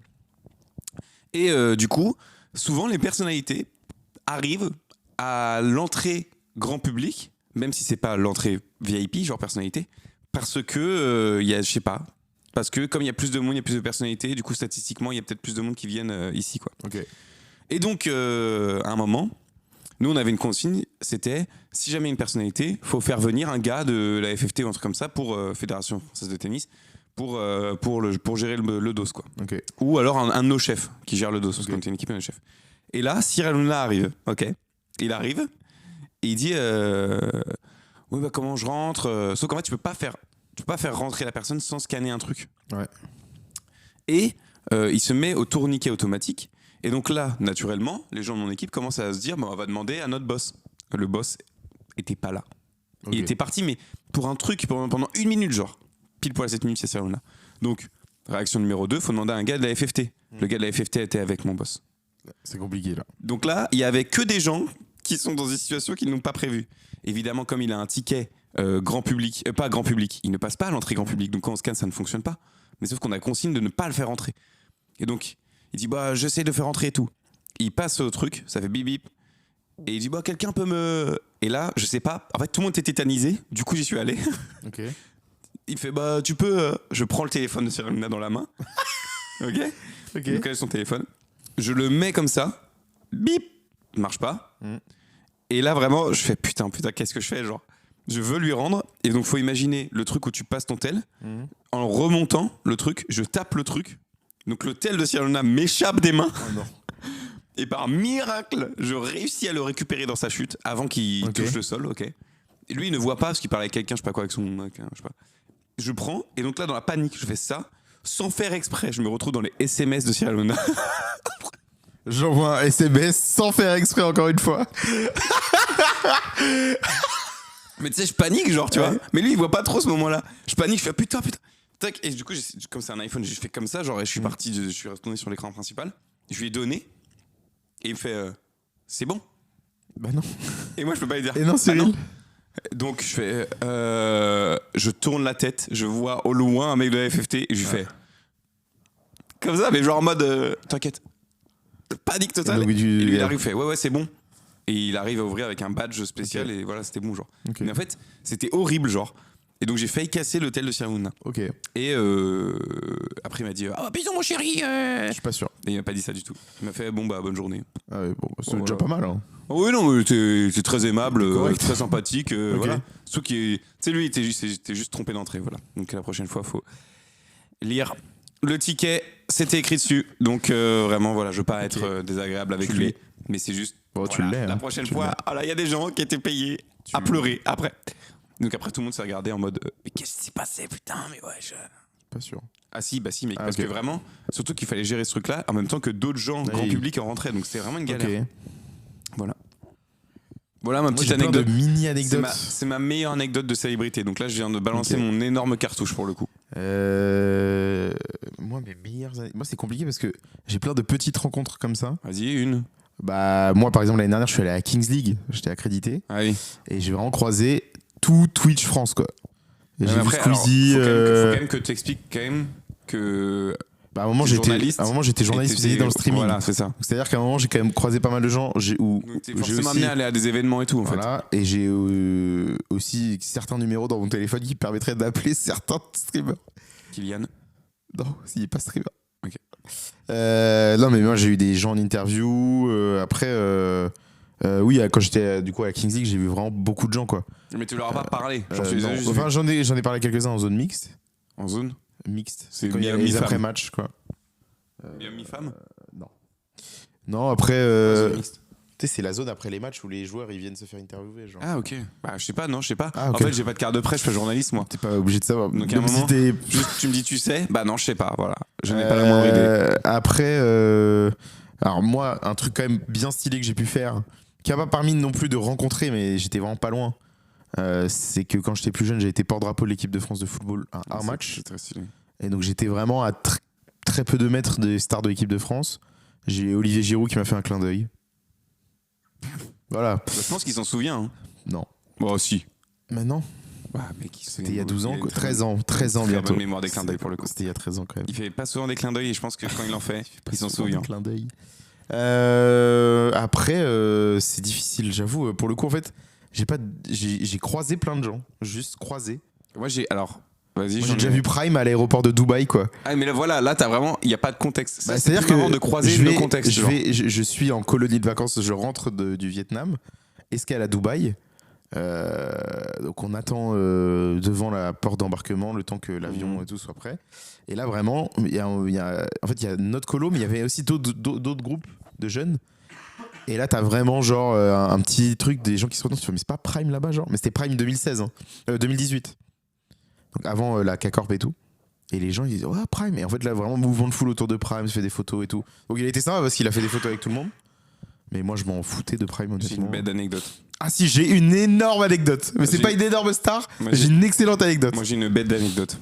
Et du coup, souvent, les personnalités arrivent à l'entrée grand public, même si c'est pas l'entrée VIP, genre personnalité, parce que, il y a, je sais pas, parce que comme il y a plus de monde, il y a plus de personnalités, du coup, statistiquement, il y a peut-être plus de monde qui viennent ici, quoi. Ok. Et donc, à un moment, nous, on avait une consigne, c'était, si jamais une personnalité, faut faire venir un gars de la FFT ou un truc comme ça pour Fédération Française de Tennis, pour gérer le dos, quoi. Ok. Ou alors un de nos chefs qui gère le dos, parce Ok. qu'on était une équipe de nos chefs. Et là, Cyril Hanouna arrive, ok. Il arrive, et il dit, oui, bah comment je rentre sauf qu'en fait, tu peux pas faire rentrer la personne sans scanner un truc. Ouais. Et il se met au tourniquet automatique. Et donc là, naturellement, les gens de mon équipe commencent à se dire, bah, on va demander à notre boss. Le boss était pas là. Ok. Il était parti, mais pour un truc pendant 1 minute, genre. Pile poil à 7 minutes, c'est Cyril Hanouna. Donc, réaction numéro 2, faut demander à un gars de la FFT. Le gars de la FFT était avec mon boss. C'est compliqué là. Donc là, il y avait que des gens qui sont dans des situations qu'ils n'ont pas prévues. Évidemment, comme il a un ticket grand public, pas grand public, il ne passe pas à l'entrée grand public. Donc quand on scanne, ça ne fonctionne pas. Mais sauf qu'on a consigne de ne pas le faire entrer. Et donc, il dit, bah, j'essaie de faire entrer et tout. Il passe au truc, ça fait bip bip. Et il dit, bah, quelqu'un peut me... Et là, je sais pas, en fait, tout le monde était tétanisé. Du coup, j'y suis allé. Ok. Il fait, bah, tu peux... Je prends le téléphone de Cyril Hanouna dans la main. Ok. Ok. Donc, elle a son téléphone. Je le mets comme ça. Bip. Marche pas. Mm. Et là, vraiment, je fais, putain, qu'est-ce que je fais, genre. Je veux lui rendre. Et donc, faut imaginer le truc où tu passes ton tel. Mhm. En remontant le truc, je tape le truc. Donc, le tel de Cyril Hanouna m'échappe des mains. Oh non. Et par miracle, je réussis à le récupérer dans sa chute avant qu'il Ok. touche le sol, ok. Et lui, il ne voit pas parce qu'il parle avec quelqu'un, je sais pas quoi, avec son... je sais pas. Je prends, et donc là, dans la panique, je fais ça, sans faire exprès. Je me retrouve dans les SMS de Cyril Hanouna. J'envoie un SMS sans faire exprès encore une fois. Mais tu sais, je panique, genre, tu Ouais. vois. Mais lui, il voit pas trop ce moment-là. Je panique, je fais putain. Tac, et du coup, comme c'est un iPhone, j'ai fait comme ça, genre, et je suis parti, je suis retourné sur l'écran principal. Je lui ai donné, et il me fait c'est bon. Bah non. Et moi, je peux pas lui dire. Et non, Cyril. Ah non. Donc je fais, je tourne la tête, je vois au loin un mec de la FFT et je lui fais comme ça, mais genre en mode t'inquiète, panique totale. Et donc, Et lui il arrive, fait ouais c'est bon. Et il arrive à ouvrir avec un badge spécial Ok. et voilà, c'était bon genre. Ok. Mais en fait, c'était horrible genre. Et donc j'ai failli casser l'hôtel de Sirhoun. Ok. Et après il m'a dit ah bisous mon chéri. Je suis pas sûr. Et il m'a pas dit ça du tout. Il m'a fait bon bah bonne journée. Ah ouais, bon, c'est Bon, déjà voilà. pas mal. Hein. Oh, oui non mais t'es très aimable, Correct. très sympathique. Ok. Voilà. Surtout qu'il, tu sais lui il était juste trompé d'entrée voilà. Donc la prochaine fois faut lire le ticket. C'était écrit dessus. Donc vraiment voilà je veux pas être désagréable avec Tu lui. l'es. Mais c'est juste. Bon, tu l'es. La hein. prochaine Tu fois l'es. il y a des gens qui étaient payés à l'es. pleurer après. Donc après tout le monde s'est regardé en mode mais qu'est-ce qui s'est passé putain mais ouais je... Pas sûr. Ah si, bah si, mec, Ah, parce ok. que vraiment, surtout qu'il fallait gérer ce truc-là en même temps que d'autres gens, grand Oui. public en rentraient, donc c'était vraiment une galère. Ok. Voilà. Voilà ma Moi, petite j'ai plein de anecdote. mini C'est anecdotes. ma meilleure anecdote de célébrité. Donc là, je viens de balancer Ok. mon énorme cartouche pour le coup. Moi, mes meilleures années. Moi, c'est compliqué parce que j'ai plein de petites rencontres comme ça. Vas-y, une. Bah, moi, par exemple, l'année dernière, je suis allé à Kings League. J'étais accrédité. Allez. Et j'ai vraiment croisé tout Twitch France, quoi. Et j'ai vu Squeezie. faut quand même que tu expliques quand même que. Bah, à un moment, t'es journaliste. à un moment, j'étais journaliste spécialisé dans le streaming. Voilà, c'est ça. C'est-à-dire qu'à un moment, j'ai quand même croisé pas mal de gens. Donc t'es forcément amené à aller à des événements et tout, en fait. Voilà, et j'ai aussi certains numéros dans mon téléphone qui permettraient d'appeler certains streamers. Kylian. Non, s'il n'est pas streamer. Ok. Non, mais moi j'ai eu des gens en interview. Après, oui, quand j'étais du coup à la Kings League, j'ai vu vraiment beaucoup de gens, quoi. Mais tu leur as pas parlé. Genre, tu les Non. as juste Enfin, vus j'en ai parlé à quelques-uns en zone mixte. en zone. Mixte, C'est quand il y a les mi-femme. après-matchs, quoi. Il y a mi-femme. Non, après, Zone mixte. tu sais, c'est la zone après les matchs où les joueurs ils viennent se faire interviewer. Genre. Ah ok. Bah je sais pas, non, je sais pas. Ah, ok. En fait, j'ai pas de carte de presse, je suis pas journaliste moi. T'es pas obligé de savoir. Donc, à un Même si moment- t'es- Juste, tu me dis tu sais. Bah non, je sais pas. Voilà. Je n'ai pas la moindre idée. Après, alors moi, un truc quand même bien stylé que j'ai pu faire, qui a pas permis non plus de rencontrer, mais j'étais vraiment pas loin. C'est que quand j'étais plus jeune, j'ai été porte-drapeau de l'équipe de France de football à un match. C'est très stylé. Et donc j'étais vraiment à très peu de mètres des stars de l'équipe de France. J'ai Olivier Giroud qui m'a fait un clin d'œil. Voilà. Je pense qu'il s'en souvient. Hein. Non. Bon, si. Maintenant, Bah, mec, c'était il y a 12 ans, une quoi. très 13 ans, 13 ans très bientôt. bonne mémoire des clins d'œil pour le coup. C'était il y a 13 ans quand même. Il fait pas souvent des clins d'œil et je pense que quand il en fait, il s'en Souvent souvient. des clins d'œil. Après, c'est difficile, j'avoue. Pour le coup, en fait, j'ai croisé plein de gens, juste croisé. Moi j'ai alors. Vas-y. Moi, j'en j'ai ai- déjà vu Prime à l'aéroport de Dubaï, quoi. Ah mais là voilà, là t'as vraiment, il y a pas de contexte. Ça, Bah, c'est c'est-à-dire plus marrant que de croiser je le vais- contexte. genre. je suis en colonie de vacances, je rentre du Vietnam, escale à Dubaï. Donc on attend devant la porte d'embarquement le temps que l'avion et tout soit prêt. Et là vraiment, en fait il y a notre colo, mais il y avait aussi d'autres groupes de jeunes. Et là t'as vraiment genre un petit truc des gens qui se retournent, tu fais mais c'est pas Prime là-bas genre, mais c'était Prime 2016, hein. 2018. Donc avant la K-Corp et tout. Et les gens ils disent ouais Prime. Et en fait là vraiment mouvement de foule autour de Prime, se fait des photos et tout. Donc il a été sympa parce qu'il a fait des photos avec tout le monde. Mais moi je m'en foutais de Prime J'ai honnêtement. une bête d'anecdote. Ah si, j'ai une énorme anecdote. Mais c'est J'ai- pas une énorme star, Moi, j'ai une excellente anecdote. Moi j'ai une bête d'anecdote.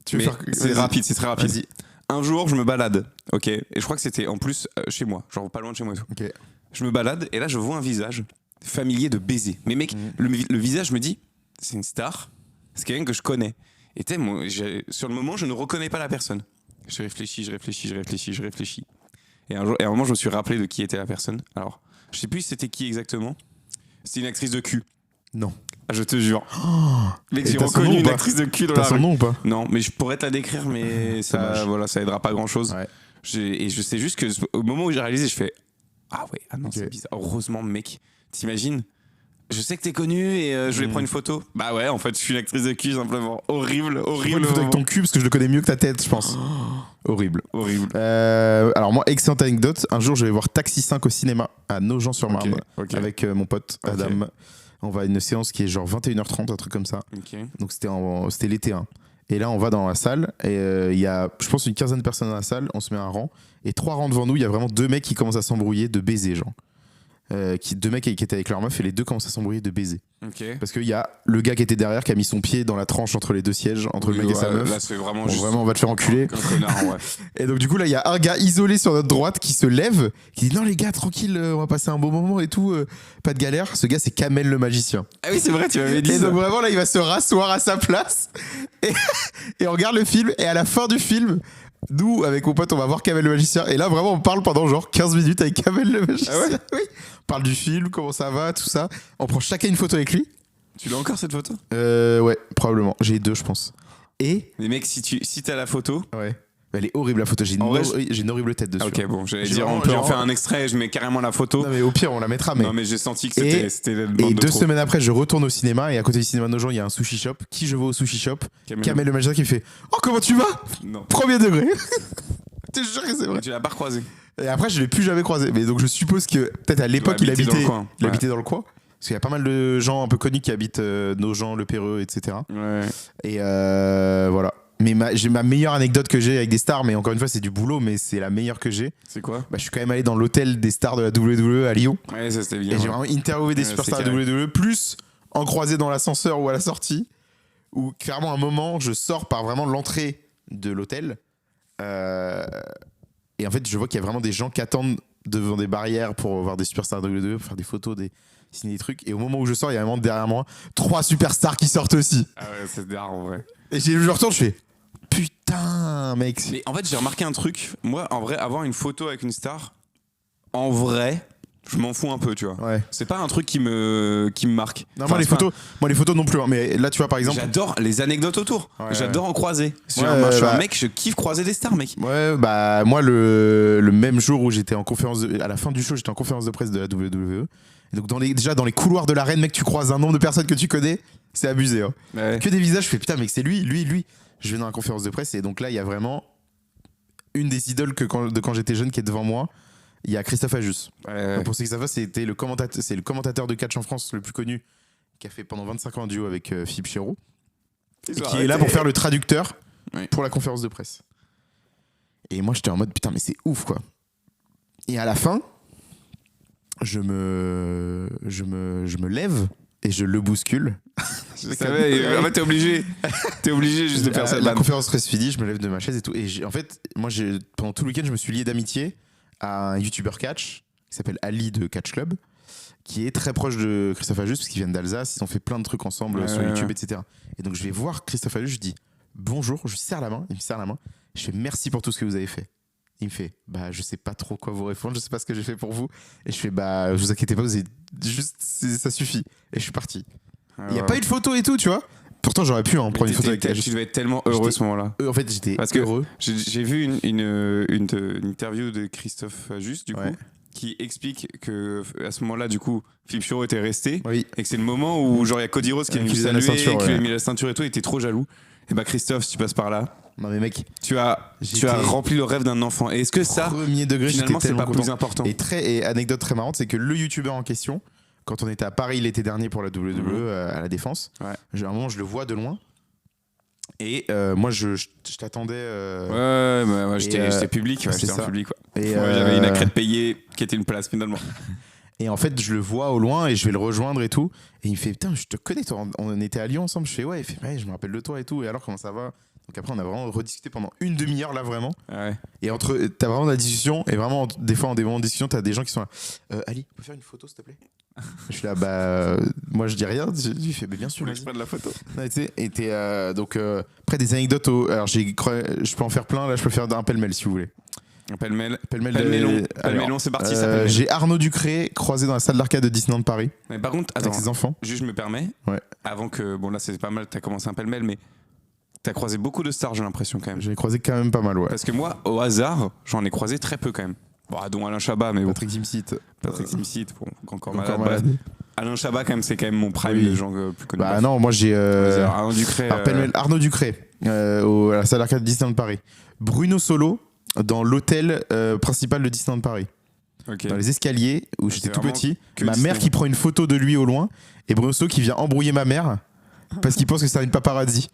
Tu veux Mais faire- c'est vas-y. rapide, c'est très rapide. Vas-y. Un jour, je me balade, ok, et je crois que c'était en plus chez moi, genre pas loin de chez moi et tout. Ok. Je me balade et là, je vois un visage familier de baiser. Mais mec, le visage me dit, c'est une star, c'est quelqu'un que je connais. Et tu sais, moi, sur le moment, je ne reconnais pas la personne. Je réfléchis. Et à un moment, je me suis rappelé de qui était la personne. Alors, je sais plus c'était qui exactement. C'est une actrice de cul. Non. Ah, je te jure. Mec, Et j'ai t'as son nom reconnu ou une pas actrice de cul dans T'as la son rue. nom ou pas? Non, mais je pourrais te la décrire, mais ça, Dommage. voilà, ça aidera pas grand chose. Ouais. Et je sais juste que au moment où j'ai réalisé, je fais ah ouais, ah non, Ok. c'est bizarre. Heureusement, mec, t'imagines? Je sais que t'es connu et je voulais prendre une photo. Bah ouais, en fait, je suis une actrice de cul simplement. Horrible. Prends une photo avec ton cul parce que je le connais mieux que ta tête, je pense. Horrible. Horrible. Alors moi, excellente anecdote. Un jour, je vais voir Taxi 5 au cinéma à Nogent-sur-Marne Ok. avec mon pote Ok. Adam. On va à une séance qui est genre 21h30, un truc comme ça. Ok. Donc c'était l'été. Hein. Et là, on va dans la salle et il y a, je pense, une quinzaine de personnes dans la salle. On se met à un rang et 3 rangs devant nous, il y a vraiment 2 mecs qui commencent à s'embrouiller de baiser, genre. 2 mecs qui étaient avec leur meuf et les 2 commencent à s'embrouiller de baiser. Ok. Parce qu'il y a le gars qui était derrière qui a mis son pied dans la tranche entre les 2 sièges, entre le mec et sa meuf. Là, c'est vraiment Bon, juste. vraiment, on va te faire enculer. Comme un connard, ouais. Et donc, du coup, là, il y a un gars isolé sur notre droite qui se lève, qui dit non, les gars, tranquille, on va passer un bon moment et tout, pas de galère. Ce gars, c'est Kamel le magicien. Ah oui, c'est vrai, tu m'avais dit Et ça. donc, vraiment, là, il va se rasseoir à sa place et on regarde le film. Et à la fin du film, nous, avec mon pote, on va voir Kamel le magicien. Et là, vraiment, on parle pendant genre 15 minutes avec Kamel le magicien. Ah ouais Oui. On parle du film, comment ça va, tout ça. On prend chacun une photo avec lui. Tu l'as encore cette photo? Ouais, probablement. J'ai 2, je pense. Et. Mais mec, si t'as la photo. Ouais. Elle est horrible la photo. J'ai une horrible tête dessus. Ah, ok, bon, j'allais J'ai dire, vraiment- on peut en j'ai faire vraiment- un extrait, je mets carrément la photo. Non, mais au pire, on la mettra. Mais... Non, mais j'ai senti que Et- c'était le Et bande de 2 trop. semaines après, je retourne au cinéma. Et à côté du cinéma de nos gens, il y a un sushi shop. Qui je vais au sushi shop? Kamel le magicien qui me fait Oh, comment tu vas? Non. Premier degré. Je te jure que c'est vrai. Tu l'as pas recroisé. Et après, je l'ai plus jamais croisé. Mais donc, je suppose que peut-être à l'époque, il habitait dans habitait, le coin. il habitait dans le coin. Parce qu'il y a pas mal de gens un peu connus qui habitent nos gens, Le Perreux, etc. Ouais. Et voilà. Mais j'ai ma meilleure anecdote que j'ai avec des stars, mais encore une fois, c'est du boulot, mais c'est la meilleure que j'ai. C'est quoi? Bah, je suis quand même allé dans l'hôtel des stars de la WWE à Lyon. Ouais, ça c'était bien. Et j'ai vraiment interviewé des Ouais, superstars c'est de la WWE, plus en croisé dans l'ascenseur ou à la sortie, où clairement, à un moment, je sors par vraiment l'entrée de l'hôtel. Et en fait, je vois qu'il y a vraiment des gens qui attendent devant des barrières pour voir des superstars de WWE, pour faire des photos, signer des trucs. Et au moment où je sors, il y a vraiment derrière moi 3 superstars qui sortent aussi. Ah ouais, c'est dingue en vrai. Et je retourne, je fais putain, mec. Mais en fait, j'ai remarqué un truc. Moi, en vrai, avoir une photo avec une star, en vrai, je m'en fous un peu, tu vois. Ouais. C'est pas un truc qui me marque. Non, Enfin, moi les photos non plus. Hein. Mais là, tu vois, par exemple. J'adore les anecdotes autour. Ouais, J'adore en croiser. Je suis bah- un mec, je kiffe croiser des stars, mec. Ouais, bah moi le même jour où j'étais en conférence à la fin du show, j'étais en conférence de presse de la WWE. Et donc déjà dans les couloirs de l'arène, mec, tu croises un nombre de personnes que tu connais, c'est abusé. Hein. Ouais. Que des visages, je fais putain, mec, c'est lui. Je vais dans la conférence de presse et donc là il y a vraiment une des idoles de quand j'étais jeune qui est devant moi. Il y a Christophe Ajus. Donc, pour ceux qui savent pas, c'est le commentateur de catch en France le plus connu, qui a fait pendant 25 ans un duo avec Philippe Chéreau. Et qui est là pour faire le traducteur pour la conférence de presse. Et moi, j'étais en mode, putain, mais c'est ouf, quoi. Et à la fin, je me lève et je le bouscule. Je savais, en fait, t'es obligé. T'es obligé juste de faire ça. La conférence de presse finie, je me lève de ma chaise et tout. Et en fait, moi, pendant tout le week-end, je me suis lié d'amitié à un youtubeur catch qui s'appelle Ali de Catch Club, qui est très proche de Christophe Ajus, parce qu'ils viennent d'Alsace, ils ont fait plein de trucs ensemble sur YouTube, etc. Et donc je vais voir Christophe Ajus, je dis bonjour, je lui serre la main, il me serre la main, je fais merci pour tout ce que vous avez fait. Il me fait bah je sais pas trop quoi vous répondre, je sais pas ce que j'ai fait pour vous. Et je fais bah vous inquiétez pas, vous avez juste ça suffit. Et je suis parti. Il y a pas eu de photo et tout, tu vois. Pourtant j'aurais pu prendre une photo avec Ajus. Tu devais être tellement heureux ce moment-là. En fait j'étais Parce que heureux. J'ai vu une interview de Christophe Ajus, du coup, qui explique que à ce moment-là, du coup, Philippe Chéreau était resté et que c'est le moment où genre il y a Cody Rhodes qui est venu saluer, qui lui a mis la ceinture et tout, il était trop jaloux. Et bah Christophe, si tu passes par là, non mais mec, tu as rempli le rêve d'un enfant. Et est-ce que ça, premier degré, finalement, c'est pas content. plus important? Et anecdote très marrante, c'est que le youtubeur en question, quand on était à Paris l'été dernier pour la WWE à la Défense, à un moment je le vois de loin. Et moi je t'attendais. Ouais, moi j'étais public, j'étais en public. Et j'avais une accrète payée qui était une place finalement. Et en fait, je le vois au loin et je vais le rejoindre et tout. Et il me fait putain, je te connais, toi. On était à Lyon ensemble. Je fais ouais. Il fait ouais, je me rappelle de toi et tout. Et alors, comment ça va? Donc après, on a vraiment rediscuté pendant une demi-heure là, vraiment. Ouais. Et t'as vraiment de la discussion. Et vraiment, des fois, en des moments de discussion, t'as des gens qui sont là. Ali, on peut faire une photo, s'il te plaît? Je suis là, bah. Moi, je dis rien. Il fait, mais bien sûr. Je prends de la photo. Ouais, et donc, après, des anecdotes. Alors, je peux en faire plein. Là, je peux faire un pêle-mêle si vous voulez. Pêle-mêlon, c'est parti. J'ai Arnaud Ducré croisé dans la salle d'arcade de Disneyland Paris. Mais par contre, attends, avec ses enfants. Juste, je me permets. Avant que. Bon, là, c'est pas mal, t'as commencé un pêle-mêle, mais t'as croisé beaucoup de stars, j'ai l'impression quand même. J'en ai croisé quand même pas mal, ouais. Parce que moi, au hasard, j'en ai croisé très peu quand même. Bon, dont Alain Chabat, mais bon. Patrick Timsit, bon, encore malade. Alain Chabat, quand même, c'est quand même mon prime de gens plus connus. Bah non, moi j'ai. Arnaud Ducré. Arnaud Ducré, à la salle d'arcade de Disneyland Paris. Bruno Solo, dans l'hôtel principal de Disneyland Paris. Okay. Dans les escaliers où j'étais tout petit. Ma Disney. mère qui prend une photo de lui au loin. Et Bruno Solo qui vient embrouiller ma mère parce qu'il pense que c'est une paparazzi.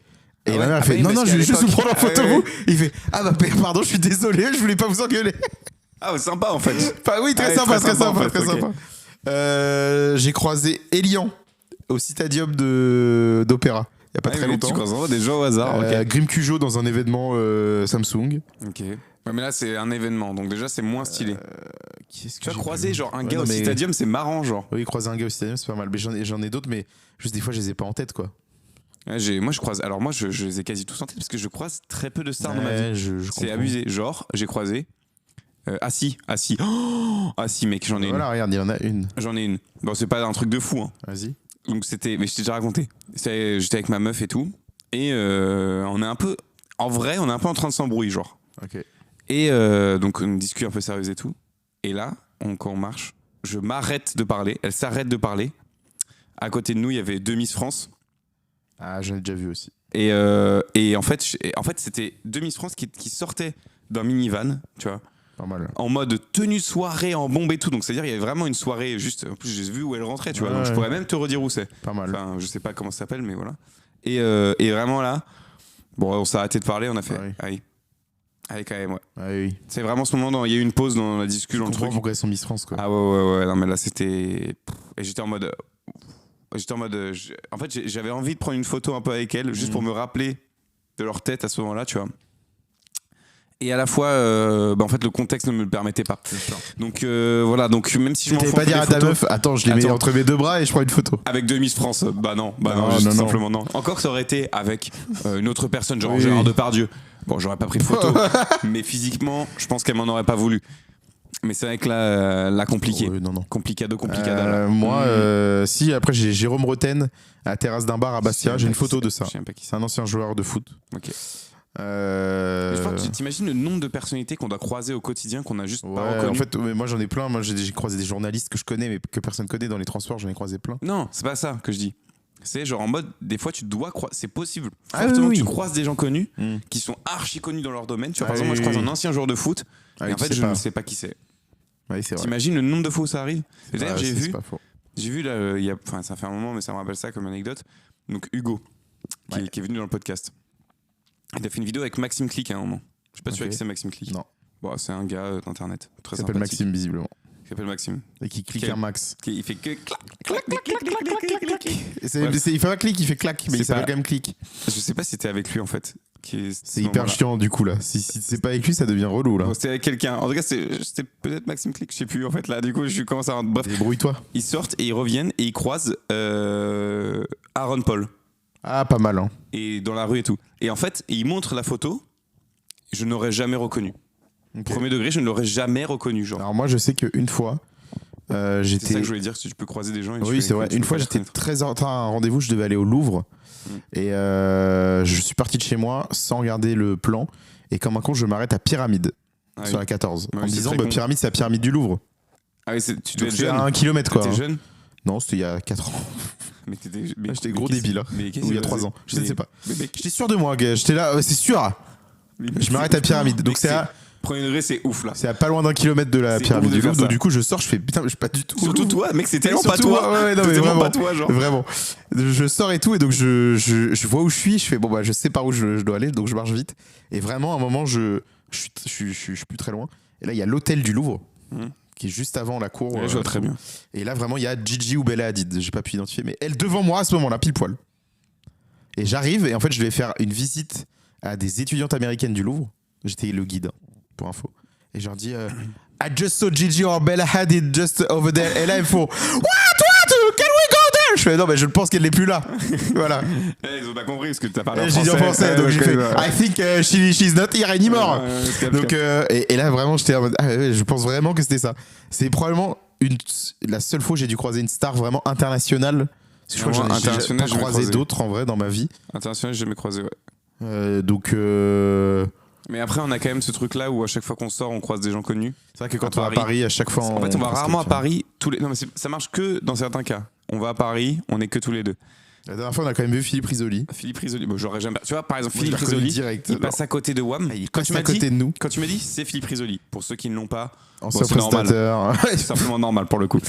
Et ma mère elle fait non, je vais juste vous prendre en photo vous. Il fait ah bah pardon, je suis désolé, je voulais pas vous engueuler. Ah, sympa en fait. Bah oui, très sympa. J'ai croisé Elian au Citadium d'Opéra. Il y a pas très longtemps. Tu croises vraiment des gens au hasard. Grim Cujo dans un événement Samsung. Ok. Ouais, mais là c'est un événement, donc déjà c'est moins stylé. Tu as croisé genre un gars au Citadium, c'est marrant genre. Oui, croiser un gars au Citadium, c'est pas mal. Mais j'en ai d'autres, mais juste des fois je les ai pas en tête quoi. Ouais, moi je croise. Alors moi je les ai quasi tous en tête parce que je croise très peu de stars dans ma vie. C'est abusé. Genre j'ai croisé. Assis. Oh, Assis, mec, j'en ai une. Voilà, regarde, il y en a une. J'en ai une. Bon, c'est pas un truc de fou. Hein. Vas-y. Donc c'était, mais je t'ai déjà raconté. J'étais avec ma meuf et tout, et on est un peu, en vrai, on est un peu en train de s'embrouiller, genre. Ok. Et donc on discute un peu sérieuse et tout. Et là, quand on marche, je m'arrête de parler, elle s'arrête de parler. À côté de nous, il y avait 2 Miss France. Ah, j'en ai déjà vu aussi. Et en fait, c'était 2 Miss France qui sortaient d'un minivan, tu vois, Pas mal. en mode tenue soirée en bombe et tout. Donc c'est-à-dire il y avait vraiment une soirée juste. En plus j'ai vu où elle rentrait, tu vois. Ouais, Donc je ouais. pourrais même te redire où c'est. Pas mal. Enfin, je sais pas comment ça s'appelle, mais voilà. Et vraiment là, bon, on s'est arrêté de parler, on a fait. Ouais. Allez. Allez quand même, ouais. Ah oui. C'est vraiment ce moment, il y a eu une pause dans la discussion, Je dans le comprends truc. pourquoi elles sont Miss France, quoi. Ah ouais, non mais là c'était. Et j'étais en mode. En fait, j'avais envie de prendre une photo un peu avec elle, juste pour me rappeler de leur tête à ce moment-là, tu vois. Et à la fois, en fait, le contexte ne me le permettait pas. Donc voilà, donc même si je m'en T'avais fous pas dire à ta meuf, attends, je les mets Attends. entre mes 2 bras et je prends une photo. avec 2 Miss France, bah non, Non, juste non. simplement non. Encore que ça aurait été avec une autre personne, genre Oui, Gérard oui. Depardieu. Bon, j'aurais pas pris de photo, mais physiquement, je pense qu'elle m'en aurait pas voulu. Mais c'est vrai que là, compliqué. Ouais, non. Complicado. Là. Moi, si, après j'ai Jérôme Roten à la terrasse d'un bar à Bastia, j'ai une photo de ça. Je sais même pas qui C'est un ancien joueur de foot. Ok. Je crois que t'imagines le nombre de personnalités qu'on doit croiser au quotidien qu'on a juste pas Ouais, reconnues. en fait, moi j'en ai plein. Moi j'ai croisé des journalistes que je connais, mais que personne connaît dans les transports. J'en ai croisé plein. Non, c'est pas ça que je dis. C'est genre en mode, des fois tu dois croiser, c'est possible. Ah Fortement oui. que tu croises des gens connus Mm. qui sont archi connus dans leur domaine. Tu vois, par Ah exemple, moi je oui, croise oui. un ancien joueur de foot Ah, et en tu fait sais je pas. ne sais pas qui c'est. Oui, c'est vrai. T'imagines le nombre de fois où ça arrive. Et d'ailleurs, Ouais, j'ai c'est vu pas faux. là, enfin ça fait un moment, mais ça me rappelle ça comme anecdote. Donc Hugo, qui est venu dans le podcast. Il a fait une vidéo avec Maxime Click à un moment. Je sais pas si tu Ok. vois qui c'est Maxime Click. Non. Bon, c'est un gars d'internet. Très Il s'appelle sympathique. Maxime, visiblement. Il s'appelle Maxime. Et qui clique Quel- un max. Il fait que clac, clac, clac, clac, clac, clac, clac, clac. Et il fait pas clic, il fait clac, mais C'est il s'appelle pas- quand même clic. Je sais pas si c'était avec lui en fait. C'est hyper chiant du coup là. Si c'est pas avec lui, ça devient relou là. Bon, c'était avec quelqu'un. En tout cas, c'était peut-être Maxime Click, je sais plus en fait. Là, du coup, je commence à. Bref, Débrouille-toi. ils sortent et ils reviennent et ils croisent Aaron Paul Ah, pas mal, hein. et dans la rue et tout. Et en fait, ils montrent la photo. Je n'aurais jamais reconnu. Ok. Premier degré, je ne l'aurais jamais reconnu. Genre. Alors moi, je sais qu'une fois, C'est ça j'étais. que je voulais dire. Si tu peux croiser des gens. Et Oui, c'est vrai. Une fois, j'étais très en retard à un rendez-vous. Je devais aller au Louvre et je suis parti de chez moi sans regarder le plan. Et comme un con, je m'arrête à Pyramide sur la 14 Ouais, en me c'est disant très bah, con. Pyramide, c'est la pyramide du Louvre. Ah oui, tu devais Donc être c'est jeune. à 1 kilomètre quoi. T'étais hein. jeune. Non, c'était il y a 4 ans. Mais J'étais gros débile. Hein. Mais Ou il y a 3 ans. Je ne sais pas. Mais mec, J'étais sûr de moi, gars. J'étais là, c'est sûr. Je m'arrête à Pyramide. Donc c'est à. Premier degré, c'est ouf là. C'est à pas loin d'1 kilomètre de la C'est pyramide ouf de du faire Louvre. Donc ça. du coup, je sors, je fais putain, mais je suis pas du tout. au Surtout Louvre. toi, mec, c'est tellement pas Surtout toi. moi, ouais, non, C'est mais tellement vraiment, pas toi, genre. Vraiment. Je sors et tout, et donc je vois où je suis. Je fais bon bah je sais par où je dois aller, donc je marche vite. Et vraiment, à un moment, je suis plus très loin. Et là, il y a l'hôtel du Louvre. Mhm. Qui est juste avant la cour. Ouais, je vois très bien. Et là, vraiment, il y a Gigi ou Bella Hadid. J'ai pas pu identifier, mais elle devant moi à ce moment-là, pile poil. Et j'arrive, et en fait, je devais faire une visite à des étudiantes américaines du Louvre. J'étais le guide, hein, pour info. Et je leur dis I just saw Gigi or Bella Hadid just over there. Et là, ils font What? Can we go there? Je fais non, mais je pense qu'elle n'est plus là. Voilà. Ils ont pas compris parce que t'as parlé en Et j'ai dit en français, donc j'ai fait I think she's not here anymore. Donc, et là, vraiment, j'étais en mode, ah, ouais, je pense vraiment que c'était ça. C'est probablement la seule fois où j'ai dû croiser une star vraiment internationale. Parce que je crois que Vraiment j'en ai jamais internationale, pas j'ai jamais croisé croisé. d'autres en vrai dans ma vie. International, j'ai jamais croisé, ouais. Donc, Mais après, on a quand même ce truc là où à chaque fois qu'on sort, on croise des gens connus. c'est vrai que quand À on va à Paris. Paris, à chaque fois. En fait, on va croise rarement à quelqu'un. Paris tous les. Non, mais ça marche que dans certains cas. On va à Paris, on est que tous les deux. La dernière fois, on a quand même vu Philippe Risoli. Philippe Risoli, bon, j'aurais jamais. Tu vois, par exemple, Moi, je Philippe l'ai reconnu Risoli, direct. il passe à côté de Wam. Il Quand passe tu à m'as côté dit, de nous. quand tu m'as dit, c'est Philippe Risoli. Pour ceux qui ne l'ont pas, Ancien bon, c'est normal. prestataire. C'est simplement normal pour le coup.